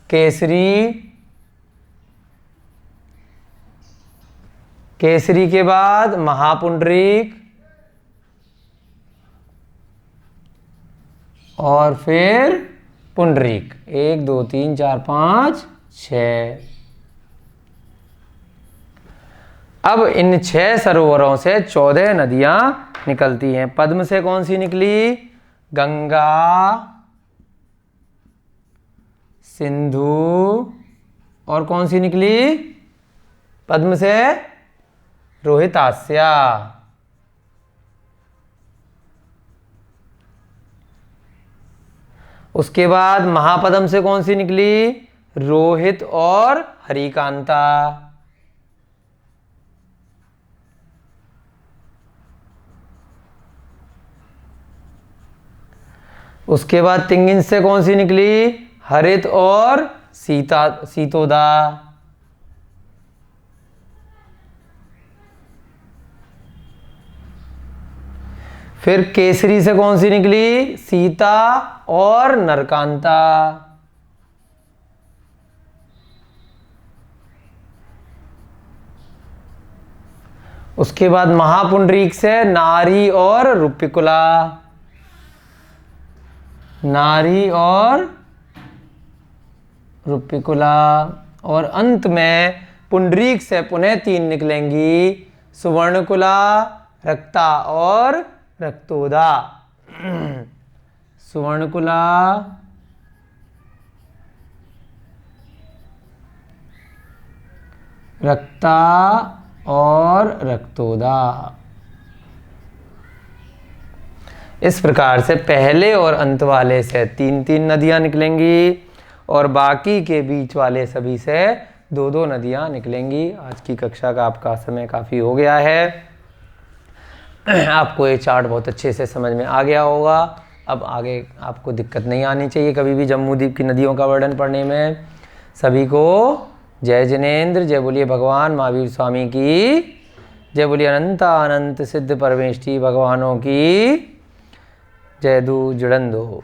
केसरी, केसरी के बाद महापुंडरीक और फिर पुंडरीक। 1 2 3 4 5 6। अब इन 6 सरोवरों से 14 नदियां निकलती हैं। पद्म से कौन सी निकली? गंगा, सिंधु और कौन सी निकली? पद्म से रोहितास्या। उसके बाद महापद्म से कौन सी निकली? रोहित और हरिकांता। उसके बाद तिंगिन से कौन सी निकली? हरित और सीतोदा। फिर केसरी से कौन सी निकली? सीता और नरकांता। उसके बाद महापुंडरीक से नारी और रुप्यकुला। नारी और रुपिकुला, और अंत में पुंडरीक से पुनः 3 निकलेंगी, सुवर्णकुला, रक्ता और रक्तोदा। सुवर्णकुला, रक्ता और रक्तोदा। इस प्रकार से पहले और अंत वाले से 3-3 नदियां निकलेंगी और बाकी के बीच वाले सभी से 2-2 नदियां निकलेंगी। आज की कक्षा का आपका समय काफ़ी हो गया है। आपको ये चार्ट बहुत अच्छे से समझ में आ गया होगा। अब आगे आपको दिक्कत नहीं आनी चाहिए कभी भी जम्बूद्वीप की नदियों का वर्णन पढ़ने में। सभी को जय जिनेंद्र, जय बोलिए भगवान महावीर स्वामी की, जय बोलिए अनंत अनंत सिद्ध परमेष्ठी भगवानों की, जय दू जुड़न दो।